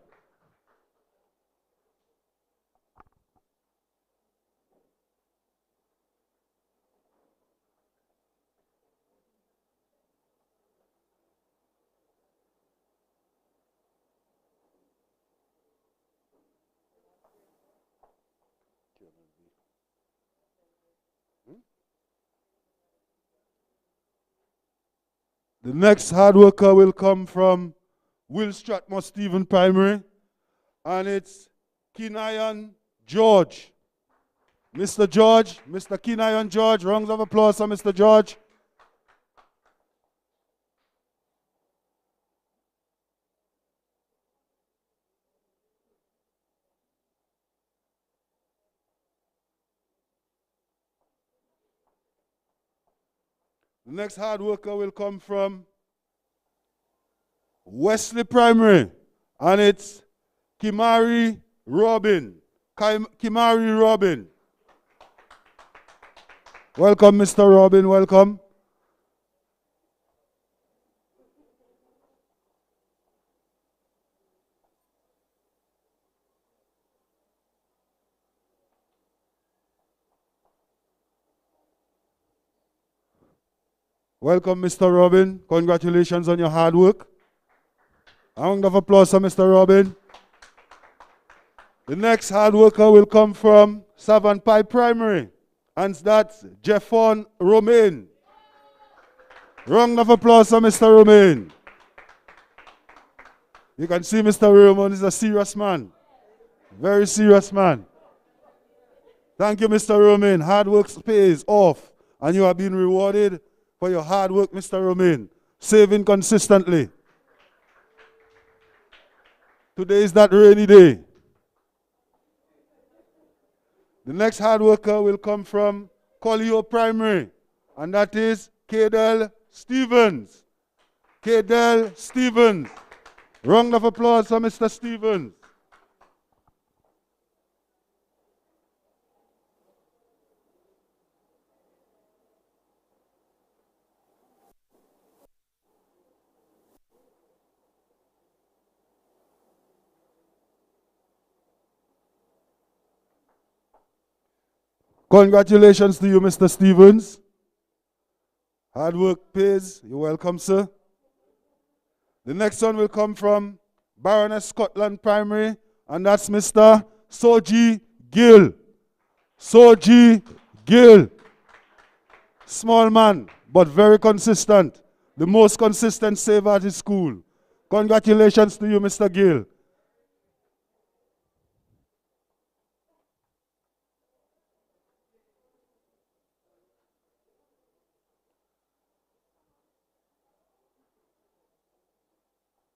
The next hard worker will come from Will Strathmore Stephen Primary, and it's Kinayan George. Mr. George, Mr. Kinayan George, rounds of applause for Mr. George. The next hard worker will come from Wesley Primary, and it's Kimari Robin. Kimari Robin. Welcome, Mr. Robin, welcome. Welcome, Mr. Robin. Congratulations on your hard work. A round of applause for Mr. Robin. The next hard worker will come from Savant Pie Primary, and that's Jeffon Romain. Round of applause for Mr. Romain. You can see Mr. Romain is a serious man. Very serious man. Thank you, Mr. Romain. Hard work pays off, and you have been rewarded for your hard work, Mr. Romain. Saving consistently. Today is that rainy day. The next hard worker will come from Collier Primary, and that is Kadel Stevens. Kadel Stevens. Round of applause for Mr. Stevens. Congratulations to you, Mr. Stevens. Hard work pays. You're welcome, sir. The next one will come from Baroness Scotland Primary, and that's Mr. Soji Gill. Soji Gill. Small man, but very consistent. The most consistent saver at his school. Congratulations to you, Mr. Gill.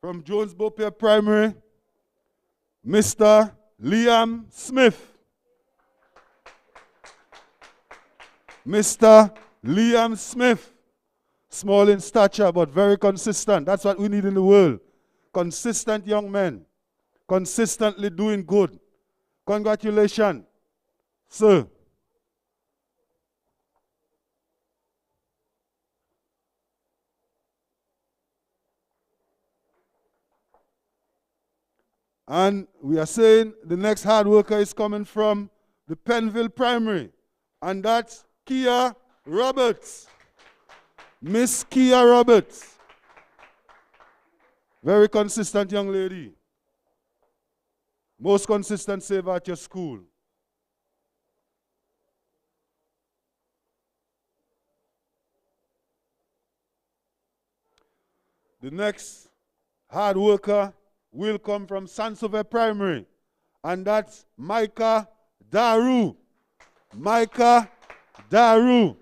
From Jones Bopier Primary, Mr. Liam Smith. Mr. Liam Smith. Small in stature, but very consistent. That's what we need in the world. Consistent young men. Consistently doing good. Congratulations, sir. And we are saying the next hard worker is coming from the Penville Primary, and that's Kia Roberts. Miss Kia Roberts. Very consistent young lady. Most consistent saver at your school. The next hard worker will come from Sansovre Primary, and that's Micah Daru. Micah Daru.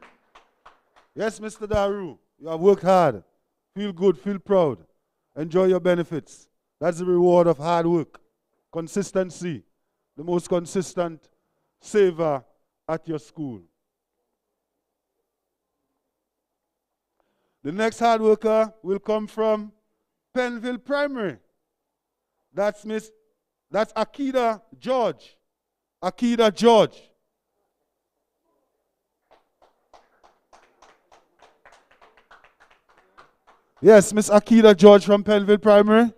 Yes, Mr. Daru, you have worked hard. Feel good, feel proud. Enjoy your benefits. That's the reward of hard work. Consistency. The most consistent saver at your school. The next hard worker will come from Penville Primary. That's Akida George. Akida George. Yes, Miss Akida George from Penville Primary.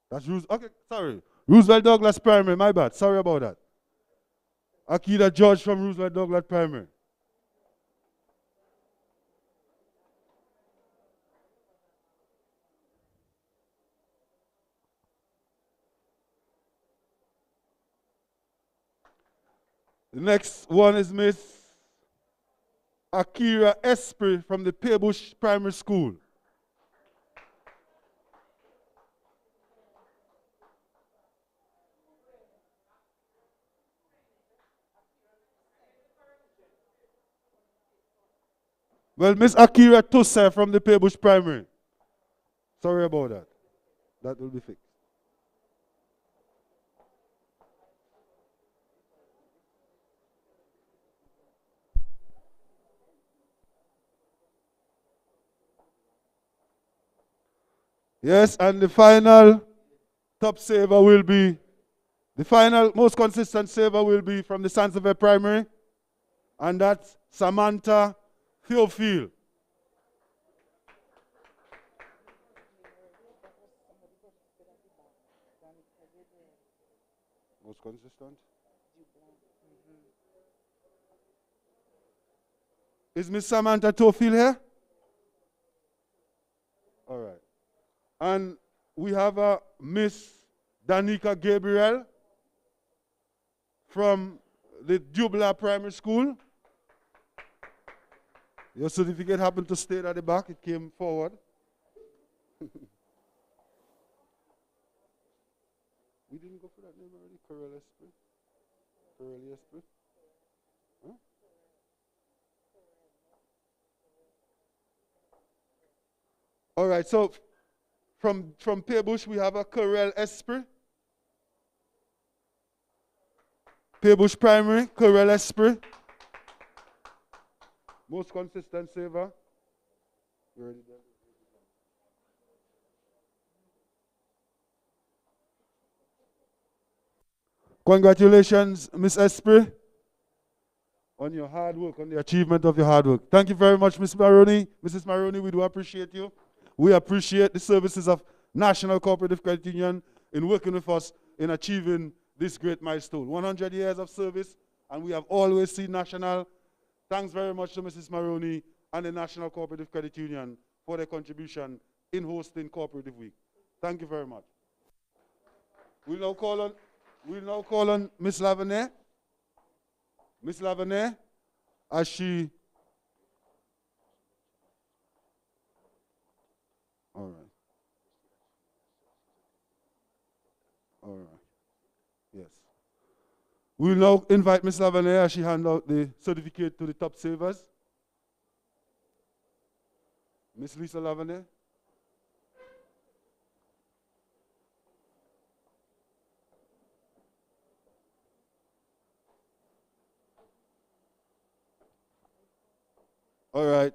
That's okay, sorry. Roosevelt Douglas Primary, my bad. Sorry about that. Akida George from Roosevelt Douglas Primary. The next one is Miss Akira Esprit from the Paybush Primary School. Well, Miss Akira Tussa from the Paybush Primary. Sorry about that. That will be fixed. Yes, and the final top saver will be, the final most consistent saver will be from the Sansevier Primary, and that's Samantha Theophile. Most consistent? Is Miss Samantha Theophile here? All right. And we have a Miss Danica Gabriel from the Dubla Primary School. Your certificate happened to stay at the back. It came forward. We didn't go for that name already? Corel Esprit? Corel Esprit? Huh? All right, so from Paybush, we have a Corel Esprit. Paybush Primary, Corel Esprit. Most consistent saver. You ready there? Congratulations, Miss Esprit, on your hard work, on the achievement of your hard work. Thank you very much, Miss Maroney. Mrs. Maroney, we do appreciate you. We appreciate the services of National Cooperative Credit Union in working with us in achieving this great milestone. 100 years of service, and we have always seen National. Thanks very much to Mrs. Maroney and the National Cooperative Credit Union for their contribution in hosting Cooperative Week. Thank you very much. We'll now call on Miss Lavenet. Miss Lavenet, as she... All right. All right. Yes. We will now invite Miss Lavenet as she hands out the certificate to the top savers. Miss Lisa Lavenet. All right.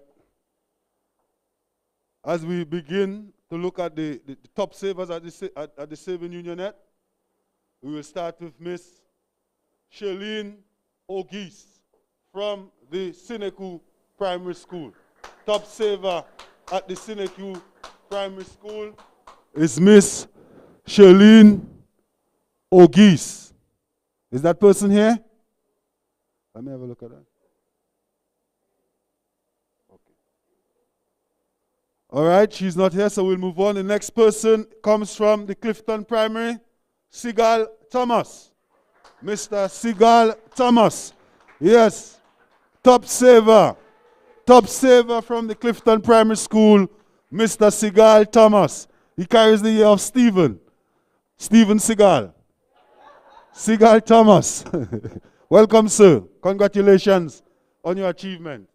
As we begin to look at the top savers at the Saving Unionet, we will start with Miss Charlene O'Geese from the Sineku Primary School. Top saver at the Sineku Primary School is Miss Charlene O'Geese. Is that person here? Let me have a look at that. All right, she's not here, so we'll move on. The next person comes from the Clifton Primary, Sigal Thomas. Mr. Sigal Thomas. Yes, top saver. Top saver from the Clifton Primary School, Mr. Sigal Thomas. He carries the year of Stephen Sigal. Sigal Thomas. Welcome, sir. Congratulations on your achievement.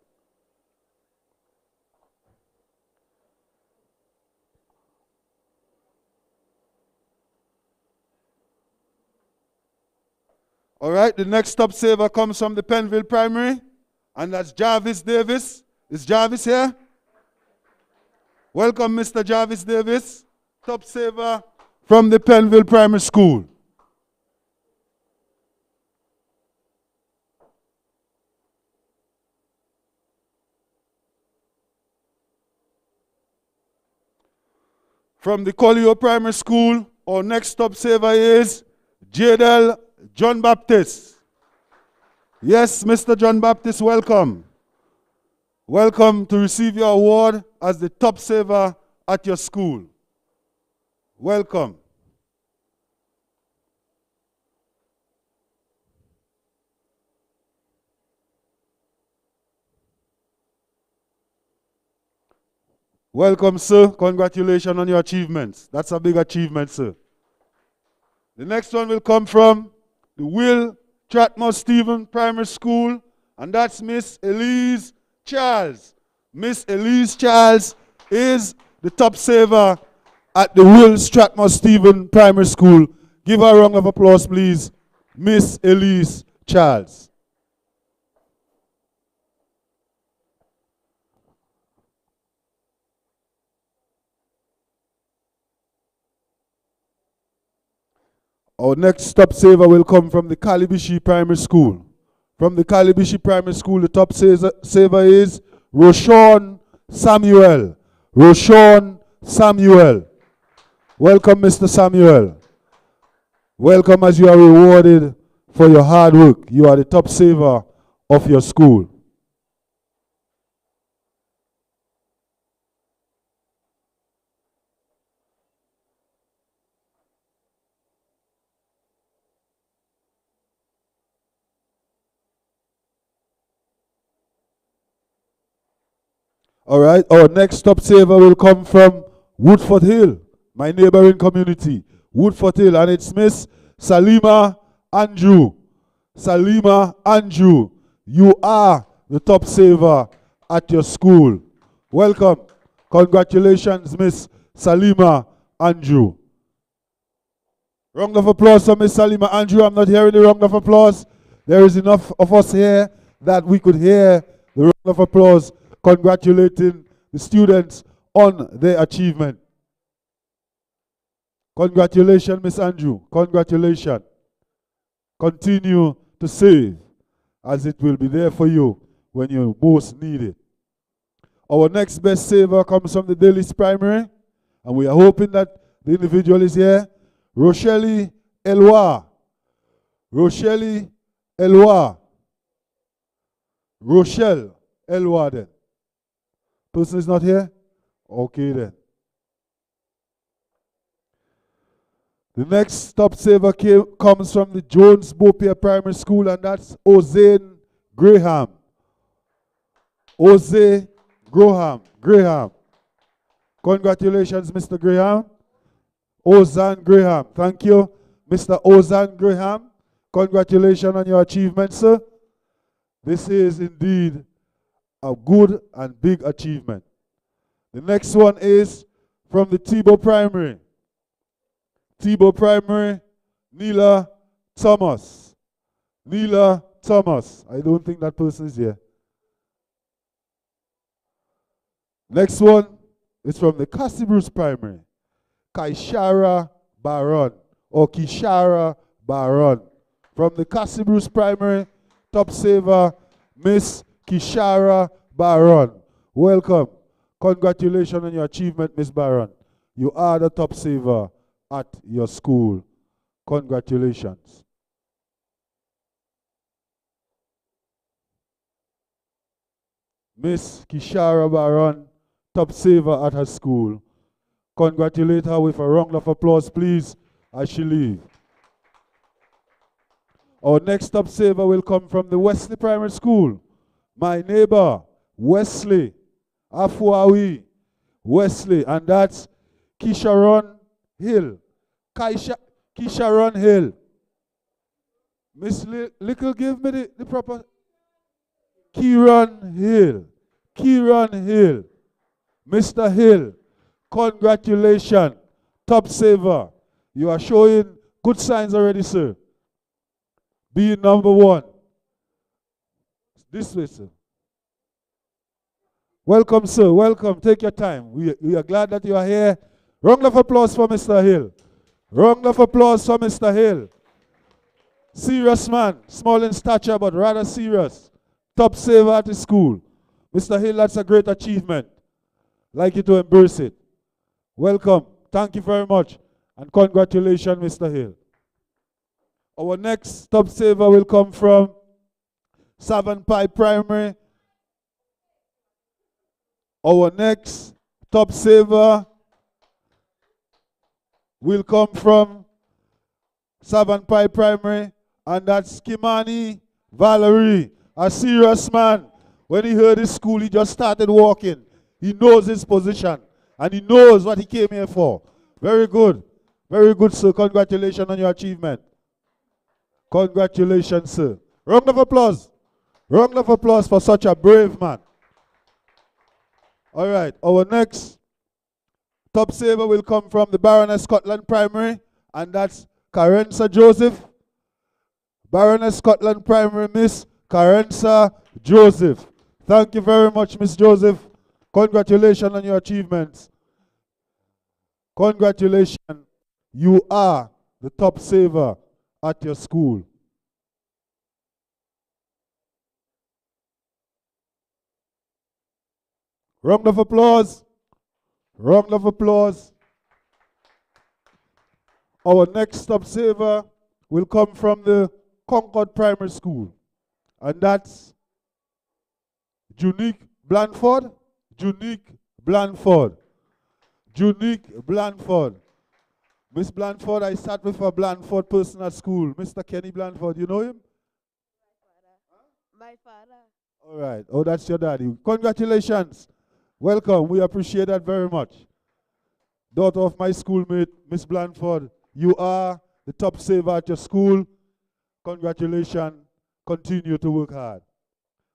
All right, the next top saver comes from the Penville Primary, and that's Jarvis Davis. Is Jarvis here? Welcome, Mr. Jarvis Davis, top saver from the Penville Primary School. From the Collio Primary School, our next top saver is Jadel John Baptist. Yes, Mr. John Baptist, welcome. Welcome to receive your award as the top saver at your school. Welcome. Welcome, sir. Congratulations on your achievements. That's a big achievement, sir. The next one will come from the Will Tratmore Stephen Primary School, and that's Miss Elise Charles. Miss Elise Charles is the top saver at the Will Stratmore Stephen Primary School. Give her a round of applause, please. Miss Elise Charles. Our next top saver will come from the Calibishi Primary School. From the Calibishi Primary School, the top saver is Roshan Samuel. Roshan Samuel. Welcome, Mr. Samuel. Welcome as you are rewarded for your hard work. You are the top saver of your school. All right, our next top saver will come from Woodford Hill, my neighboring community. Woodford Hill, and it's Miss Salima Andrew. Salima Andrew, you are the top saver at your school. Welcome. Congratulations, Miss Salima Andrew. Round of applause for Miss Salima Andrew. I'm not hearing the round of applause. There is enough of us here that we could hear the round of applause congratulating the students on their achievement. Congratulations, Miss Andrew. Congratulations. Continue to save, as it will be there for you when you most need it. Our next best saver comes from the Daly's Primary, and we are hoping that the individual is here. Rochelle Elwa. Rochelle Elwa. Rochelle Elwa then. Person is not here? Okay then. The next top saver comes from the Jones Bopier Primary School, and that's Ozane Graham. Ozane Graham. Congratulations, Mr. Graham. Ozane Graham. Thank you, Mr. Ozane Graham. Congratulations on your achievement, sir. This is indeed a good and big achievement. The next one is from the Tebow Primary. Tebow Primary, Neela Thomas. Neela Thomas. I don't think that person is here. Next one is from the Cassie Bruce Primary. Kaishara Baron, or Kishara Baron. From the Cassie Bruce Primary, top saver, Miss Kishara Baron. Welcome. Congratulations on your achievement, Miss Baron. You are the top saver at your school. Congratulations. Miss Kishara Baron, top saver at her school. Congratulate her with a round of applause, please, as she leaves. Our next top saver will come from the Wesley Primary School. My neighbor, Wesley, Afuawi, Wesley, and that's Kisharon Hill. Kisharon Hill. Miss Little, give me the proper. Kieran Hill. Kieran Hill. Mr. Hill, congratulations. Top saver. You are showing good signs already, sir. Being number one. This way, sir. Welcome, sir. Welcome. Take your time. We are glad that you are here. Round of applause for Mr. Hill. Round of applause for Mr. Hill. Serious man. Small in stature, but rather serious. Top saver at the school. Mr. Hill, that's a great achievement. Like you to embrace it. Welcome. Thank you very much. And congratulations, Mr. Hill. Our next top saver will come from Savant Pie Primary. Our next top saver will come from Savant Pie Primary, and that's Kimani Valerie, a serious man. When he heard his school, he just started walking. He knows his position, and he knows what he came here for. Very good. Very good, sir. Congratulations on your achievement. Congratulations, sir. Round of applause. Round of applause for such a brave man. All right, our next top saver will come from the Baroness Scotland Primary, and that's Carenza Joseph. Baroness Scotland Primary, Miss Carenza Joseph. Thank you very much, Miss Joseph. Congratulations on your achievements. Congratulations. You are the top saver at your school. Round of applause. Round of applause. Our next top saver will come from the Concord Primary School, and that's Junique Blanford. Junique Blanford. Junique Blanford. Miss Blanford, I sat with a Blanford person at school. Mr. Kenny Blanford, you know him? My father. All right. Oh, that's your daddy. Congratulations. Welcome. We appreciate that very much. Daughter of my schoolmate, Miss Blanford, you are the top saver at your school. Congratulations. Continue to work hard.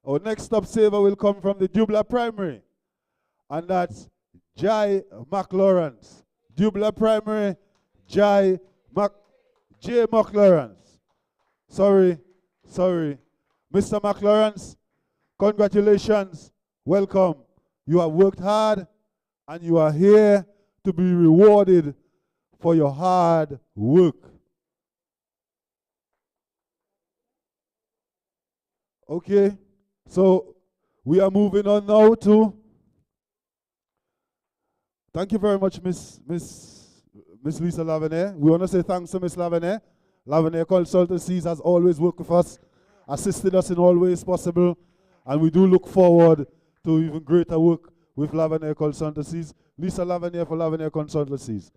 Our next top saver will come from the Dubla Primary, and that's Jai McLawrence. Dubla Primary, J. McLawrence. Sorry. Mr. McLawrence, congratulations. Welcome. You have worked hard, and you are here to be rewarded for your hard work. Okay, so we are moving on now to, thank you very much, Miss Lisa Lavenier. We want to say thanks to Miss Lavenier. Lavenier Consultancies has always worked with us, assisted us in all ways possible, and we do look forward to even greater work with Lavenier Consultancies. Lisa Lavenier for Lavenier Consultancies.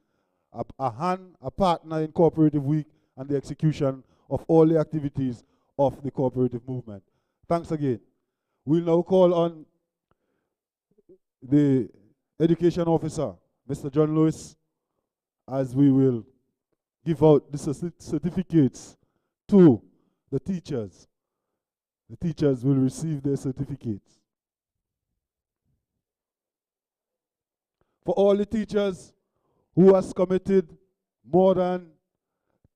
A partner in Cooperative Week and the execution of all the activities of the cooperative movement. Thanks again. We'll now call on the education officer, Mr. John Lewis, as we will give out the certificates to the teachers. The teachers will receive their certificates. For all the teachers who has committed more than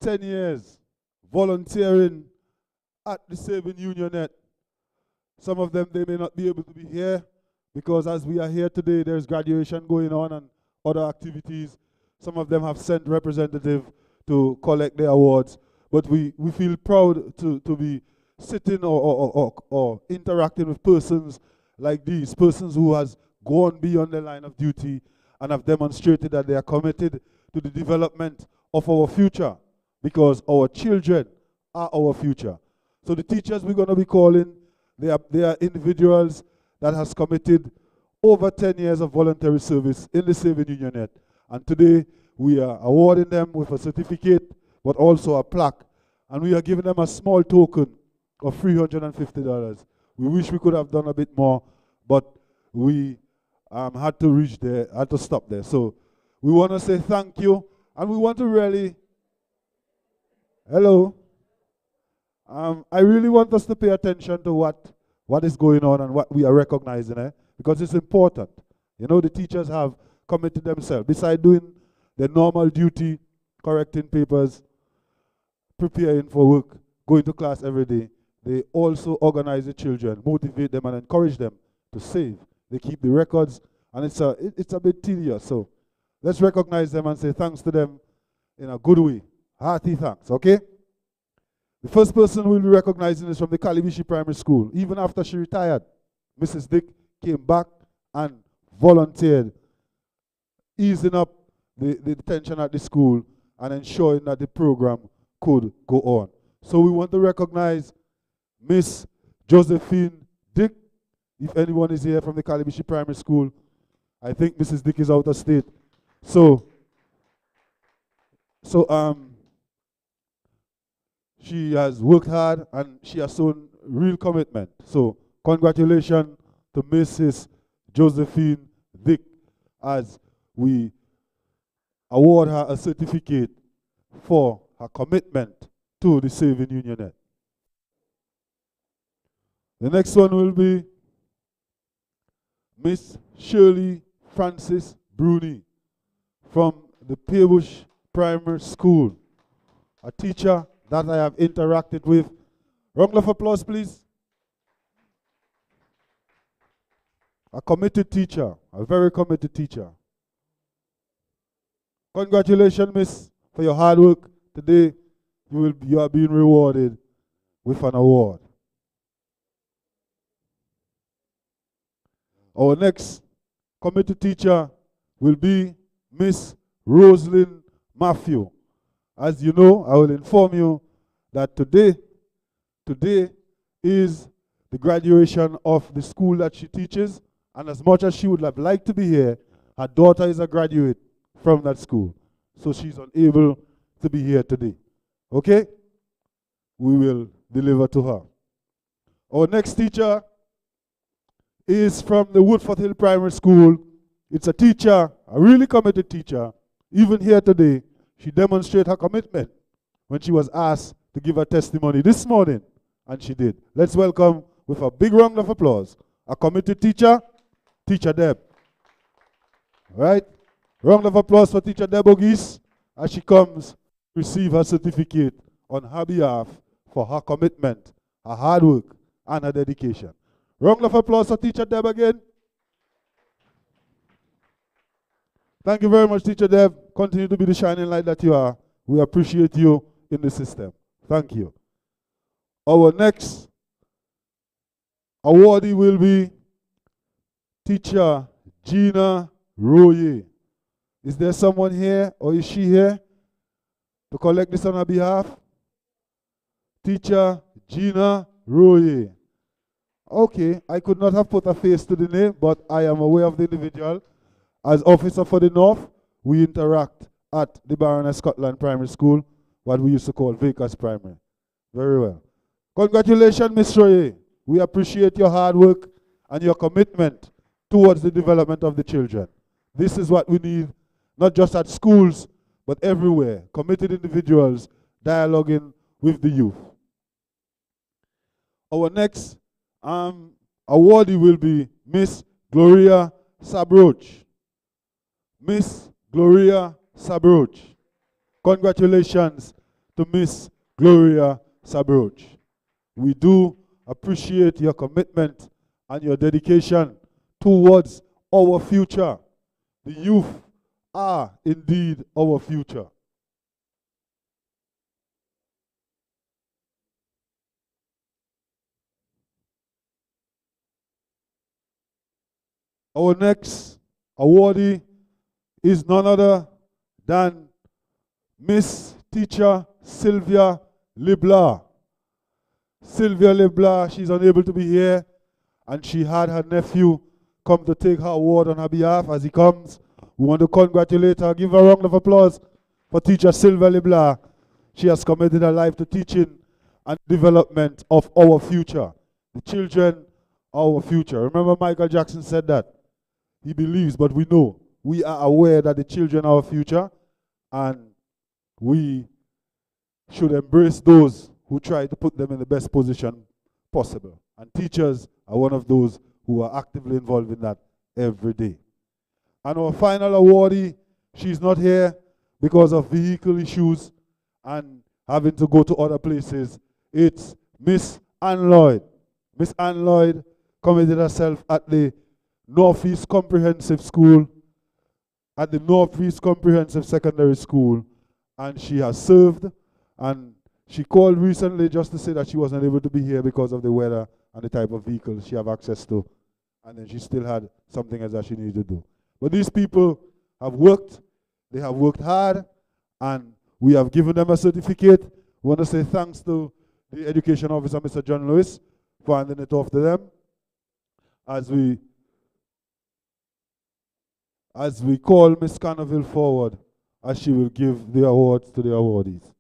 10 years volunteering at the Saving Unionet. Some of them, they may not be able to be here because as we are here today, there's graduation going on and other activities. Some of them have sent representatives to collect their awards. But we feel proud to be sitting or interacting with persons like these, persons who has gone beyond the line of duty and have demonstrated that they are committed to the development of our future, because our children are our future. So the teachers we're going to be calling, they are individuals that has committed over 10 years of voluntary service in the Saving Unionet. And today we are awarding them with a certificate, but also a plaque. And we are giving them a small token of $350. We wish we could have done a bit more, but we had to reach there, had to stop there. So we want to say thank you, and we want to really, hello. I really want us to pay attention to what is going on and what we are recognizing, because it's important. You know, the teachers have committed themselves. Besides doing their normal duty, correcting papers, preparing for work, going to class every day, they also organize the children, motivate them and encourage them to save. They keep the records, and it's a bit tedious. So let's recognize them and say thanks to them in a good way. Hearty thanks, okay? The first person we'll be recognizing is from the Kalibishi Primary School. Even after she retired, Mrs. Dick came back and volunteered, easing up the tension at the school and ensuring that the program could go on. So we want to recognize Miss Josephine Dick. If anyone is here from the Kalibishi Primary School, I think Mrs. Dick is out of state. So she has worked hard and she has shown real commitment. So congratulations to Mrs. Josephine Vic, as we award her a certificate for her commitment to the Saving Unionet. The next one will be Miss Shirley Francis Bruni from the Peebush Primary School, a teacher that I have interacted with. Round of applause, please. A committed teacher, a very committed teacher. Congratulations, Miss, for your hard work. Today, you are being rewarded with an award. Our next committed teacher will be Miss Rosalind Matthew. As you know, I will inform you that today is the graduation of the school that she teaches, and as much as she would have liked to be here, her daughter is a graduate from that school, so she's unable to be here today. Okay? We will deliver to her. Our next teacher is from the Woodford Hill Primary School. It's a teacher, a really committed teacher. Even here today, she demonstrated her commitment when she was asked to give her testimony this morning, and she did. Let's welcome with a big round of applause a committed teacher, Teacher Deb. All right? Round of applause for Teacher Deb Ogis as she comes to receive her certificate on her behalf for her commitment, her hard work, and her dedication. Round of applause for Teacher Deb again. Thank you very much, Teacher Deb. Continue to be the shining light that you are. We appreciate you in the system. Thank you. Our next awardee will be Teacher Gina Roye. Is there someone here, or is she here to collect this on her behalf? Teacher Gina Roye. Okay, I could not have put a face to the name, but I am aware of the individual. As officer for the North, we interact at the Baroness Scotland Primary School, what we used to call Vickers Primary. Very well. Congratulations, Ms. Roye. We appreciate your hard work and your commitment towards the development of the children. This is what we need, not just at schools, but everywhere. Committed individuals dialoguing with the youth. Our next awardee will be Miss Gloria Sabroch. Miss Gloria Sabroch. Congratulations to Miss Gloria Sabroch. We do appreciate your commitment and your dedication towards our future. The youth are indeed our future. Our next awardee is none other than Miss Teacher Sylvia Leblanc. Sylvia Leblanc, she's unable to be here, and she had her nephew come to take her award on her behalf. As he comes, we want to congratulate her. Give her a round of applause for Teacher Sylvia Leblanc. She has committed her life to teaching and development of our future. The children are our future. Remember Michael Jackson said that. He believes, but we know. We are aware that the children are our future, and we should embrace those who try to put them in the best position possible. And teachers are one of those who are actively involved in that every day. And our final awardee, she's not here because of vehicle issues and having to go to other places. It's Miss Ann Lloyd. Miss Ann Lloyd committed herself at the Northeast Comprehensive School, at the Northeast Comprehensive Secondary School, and she has served, and she called recently just to say that she wasn't able to be here because of the weather and the type of vehicles she have access to, and then she still had something else that she needed to do. But these people have worked, they have worked hard, and we have given them a certificate. We want to say thanks to the Education Officer, Mr. John Lewis, for handing it off to them as we call Miss Canaville forward, as she will give the awards to the awardees.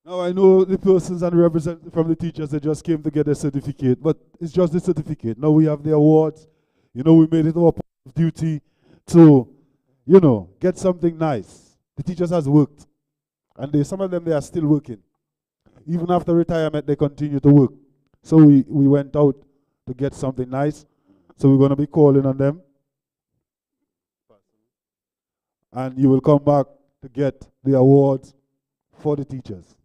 Now I know the persons and representatives from the teachers, they just came to get a certificate, but it's just the certificate. Now we have the awards. You know, we made it our point of duty to, you know, get something nice. The teachers has worked, and some of them, they are still working. Even after retirement, they continue to work. So we went out to get something nice. So we're going to be calling on them. And you will come back to get the awards for the teachers.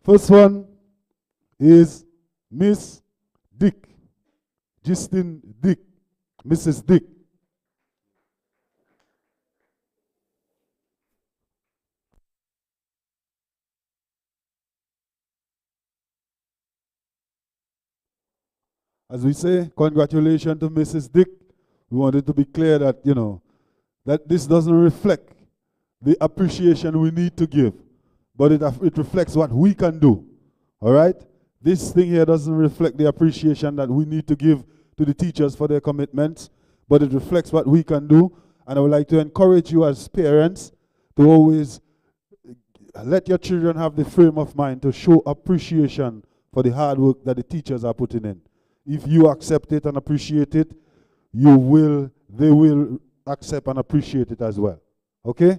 First one is Miss Dick, Justin Dick, Mrs. Dick. As we say, congratulations to Mrs. Dick. We wanted to be clear that, you know, that this doesn't reflect the appreciation we need to give, but it reflects what we can do. All right? This thing here doesn't reflect the appreciation that we need to give to the teachers for their commitments, but it reflects what we can do. And I would like to encourage you as parents to always let your children have the frame of mind to show appreciation for the hard work that the teachers are putting in. If you accept it and appreciate it, they will accept and appreciate it as well. Okay?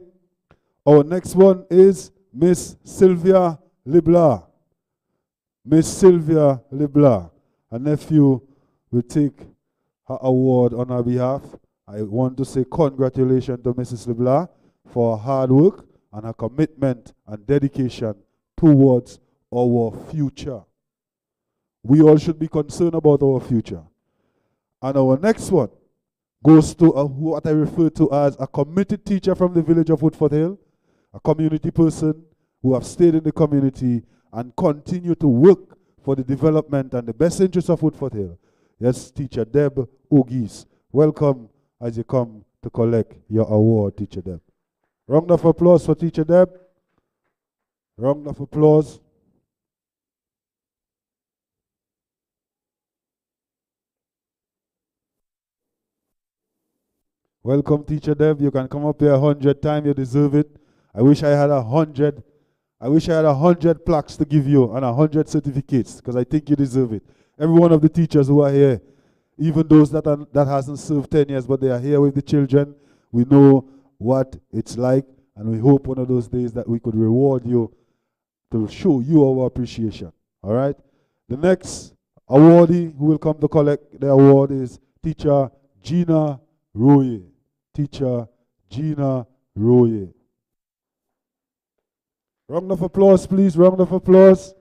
Our next one is Miss Sylvia Leblanc. Miss Sylvia Leblanc. Her nephew will take her award on her behalf. I want to say congratulations to Mrs. Leblanc for her hard work and her commitment and dedication towards our future. We all should be concerned about our future. And our next one goes to what I refer to as a committed teacher from the village of Woodford Hill, a community person who have stayed in the community and continue to work for the development and the best interests of Woodford Hill. Yes, Teacher Deb Ogis. Welcome as you come to collect your award, Teacher Deb. Round of applause for Teacher Deb. Round of applause. Welcome, Teacher Deb. You can come up here 100 times. You deserve it. I wish I had 100. I wish I had 100 plaques to give you and 100 certificates, because I think you deserve it. Every one of the teachers who are here, even those that hasn't served 10 years, but they are here with the children, we know what it's like, and we hope one of those days that we could reward you to show you our appreciation. All right? The next awardee who will come to collect the award is Teacher Gina Roye. Teacher Gina Roye. Round of applause, please. Round of applause.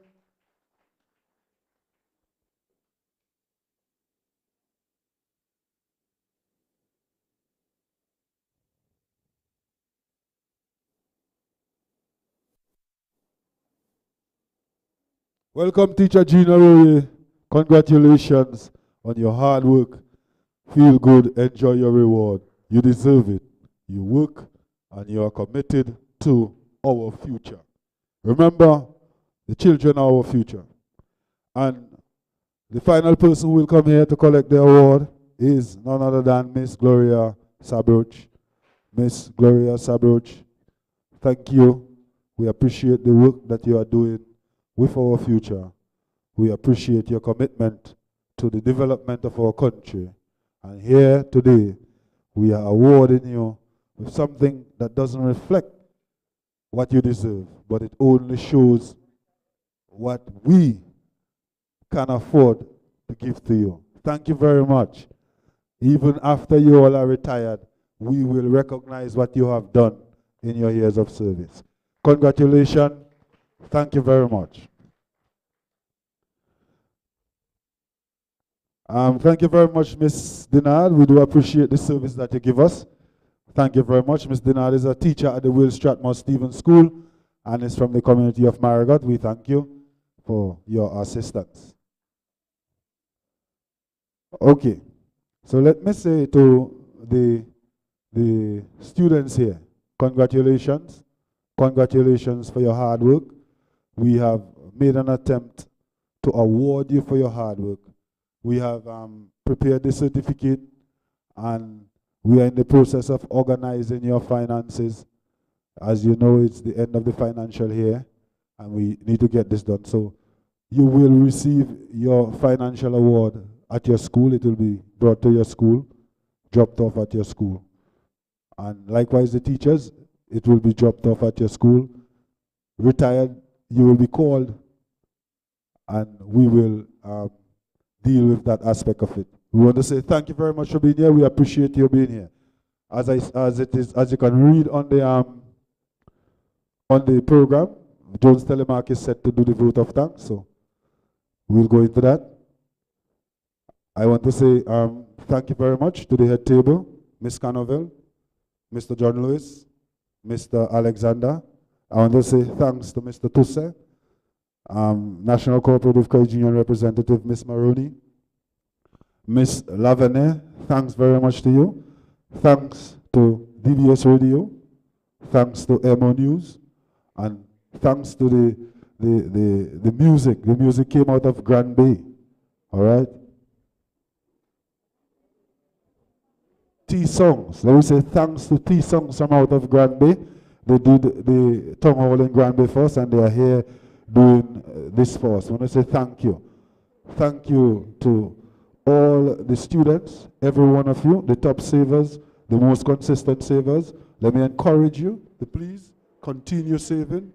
Welcome, Teacher Gina Roye. Congratulations on your hard work. Feel good. Enjoy your reward. You deserve it. You work and you are committed to our future. Remember, the children are our future. And the final person who will come here to collect the award is none other than Miss Gloria Sabroch. Miss Gloria Sabroch, thank you. We appreciate the work that you are doing with our future. We appreciate your commitment to the development of our country. And here today, we are awarding you with something that doesn't reflect what you deserve, but it only shows what we can afford to give to you. Thank you very much. Even after you all are retired, we will recognize what you have done in your years of service. Congratulations. Thank you very much. Thank you very much, Ms. Dinard. We do appreciate the service that you give us. Thank you very much. Ms. Dinard is a teacher at the Will Strathmore Stevens School and is from the community of Marigot. We thank you for your assistance. Okay, so let me say to the students here, congratulations. Congratulations for your hard work. We have made an attempt to award you for your hard work. We have prepared the certificate, and we are in the process of organizing your finances As you know, it's the end of the financial year, and we need to get this done. So you will receive your financial award at your school. It will be brought to your school, dropped off at your school. And likewise, the teachers, it will be dropped off at your school. Retired, you will be called, and we will deal with that aspect of it. We want to say thank you very much for being here. We appreciate you being here. As you can read on the program, Jones Telemark is set to do the vote of thanks, so we'll go into that. I want to say thank you very much to the head table, Ms. Canovel, Mr. John Lewis, Mr. Alexander. I want to say thanks to Mr. Tusse, National Cooperative Credit Union Representative, Ms. Maroney, Ms. Lavene, thanks very much to you. Thanks to DBS Radio, thanks to MO News, and thanks to the music. The music came out of Grand Bay, all right? T-Songs, let me say thanks to T-Songs from out of Grand Bay. They did the tongue hall in Grand Bay first, and they are here doing this for us. I want to say thank you. Thank you to all the students, every one of you, the top savers, the most consistent savers. Let me encourage you to please continue saving.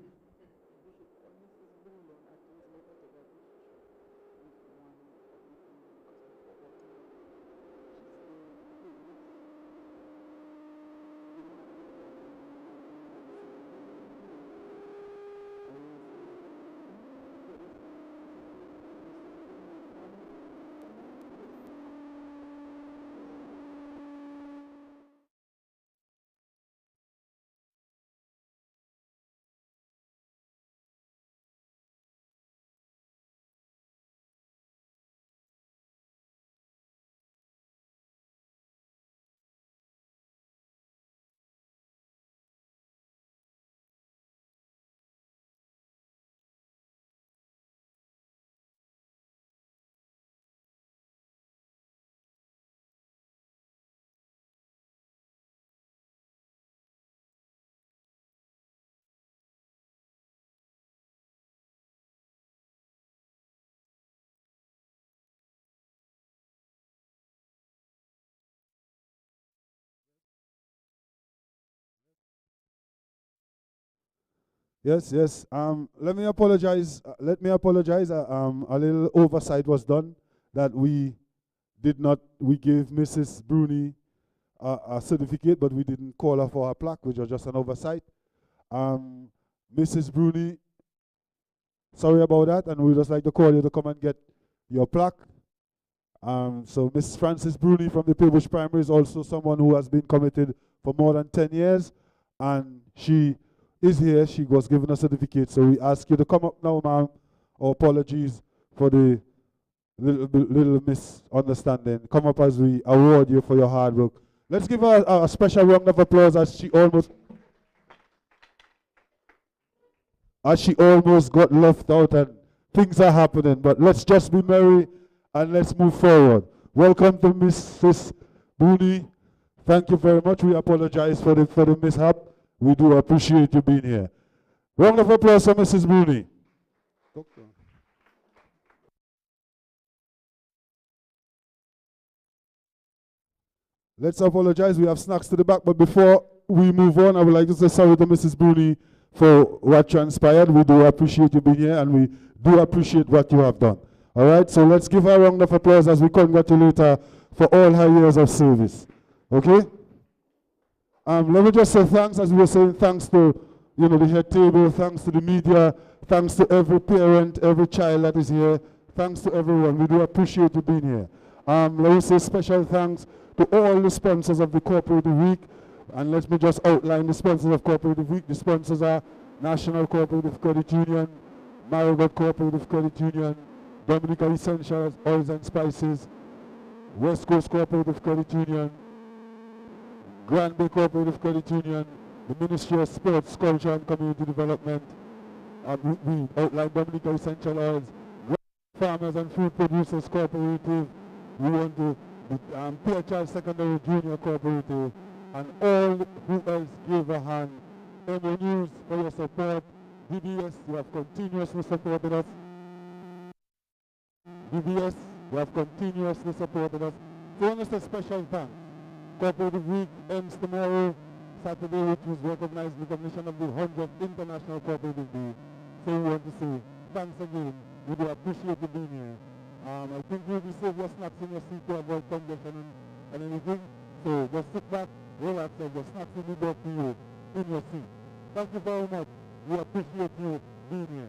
Yes, yes. Let me apologize. Let me apologize. A little oversight was done that we did not. We gave Mrs. Bruni a certificate, but we didn't call her for her plaque, which was just an oversight. Mrs. Bruni, sorry about that, and we'd just like to call you to come and get your plaque. So Miss Frances Bruni from the Paybush Primary is also someone who has been committed for more than 10 years, and she is here. She was given a certificate, so we ask you to come up now, ma'am. Our apologies for the little misunderstanding. Come up as we award you for your hard work. Let's give her a special round of applause as she almost got left out and things are happening. But let's just be merry and let's move forward. Welcome to Mrs. Booney. Thank you very much. We apologize for the mishap. We do appreciate you being here. Round of applause for Mrs. Booney. Let's apologize. We have snacks to the back, but before we move on, I would like to say sorry to Mrs. Booney for what transpired. We do appreciate you being here, and we do appreciate what you have done. All right, so let's give her a round of applause as we congratulate her for all her years of service. Okay? Let me just say thanks, as we were saying, thanks to the head table, thanks to the media, thanks to every parent, every child that is here, thanks to everyone. We do appreciate you being here. Let me say special thanks to all the sponsors of the Cooperative Week. And let me just outline the sponsors of Cooperative Week. The sponsors are National Cooperative Credit Union, Marigot Cooperative Credit Union, Dominica Essentials, Oils and Spices, West Coast Cooperative Credit Union, Grand Bay Cooperative Credit Union, the Ministry of Sports, Culture and Community Development. We outline Dominica Essential Oils, Farmers and Food Producers Cooperative. We want to Pierre Charles Secondary Junior Cooperative, and all who else gave a hand MO News for your support. DBS, you have continuously supported us. DBS, you have continuously supported us. So want to say special thanks. Cooperative Week ends tomorrow, Saturday, which was recognized recognition of the 100th International Cooperative Day. So we want to say thanks again. We do appreciate you being here. I think you'll be safe your snacks in your seat to avoid congestion and anything. So just sit back, relax, and your snacks will be brought to you in your seat. Thank you very much. We appreciate you being here.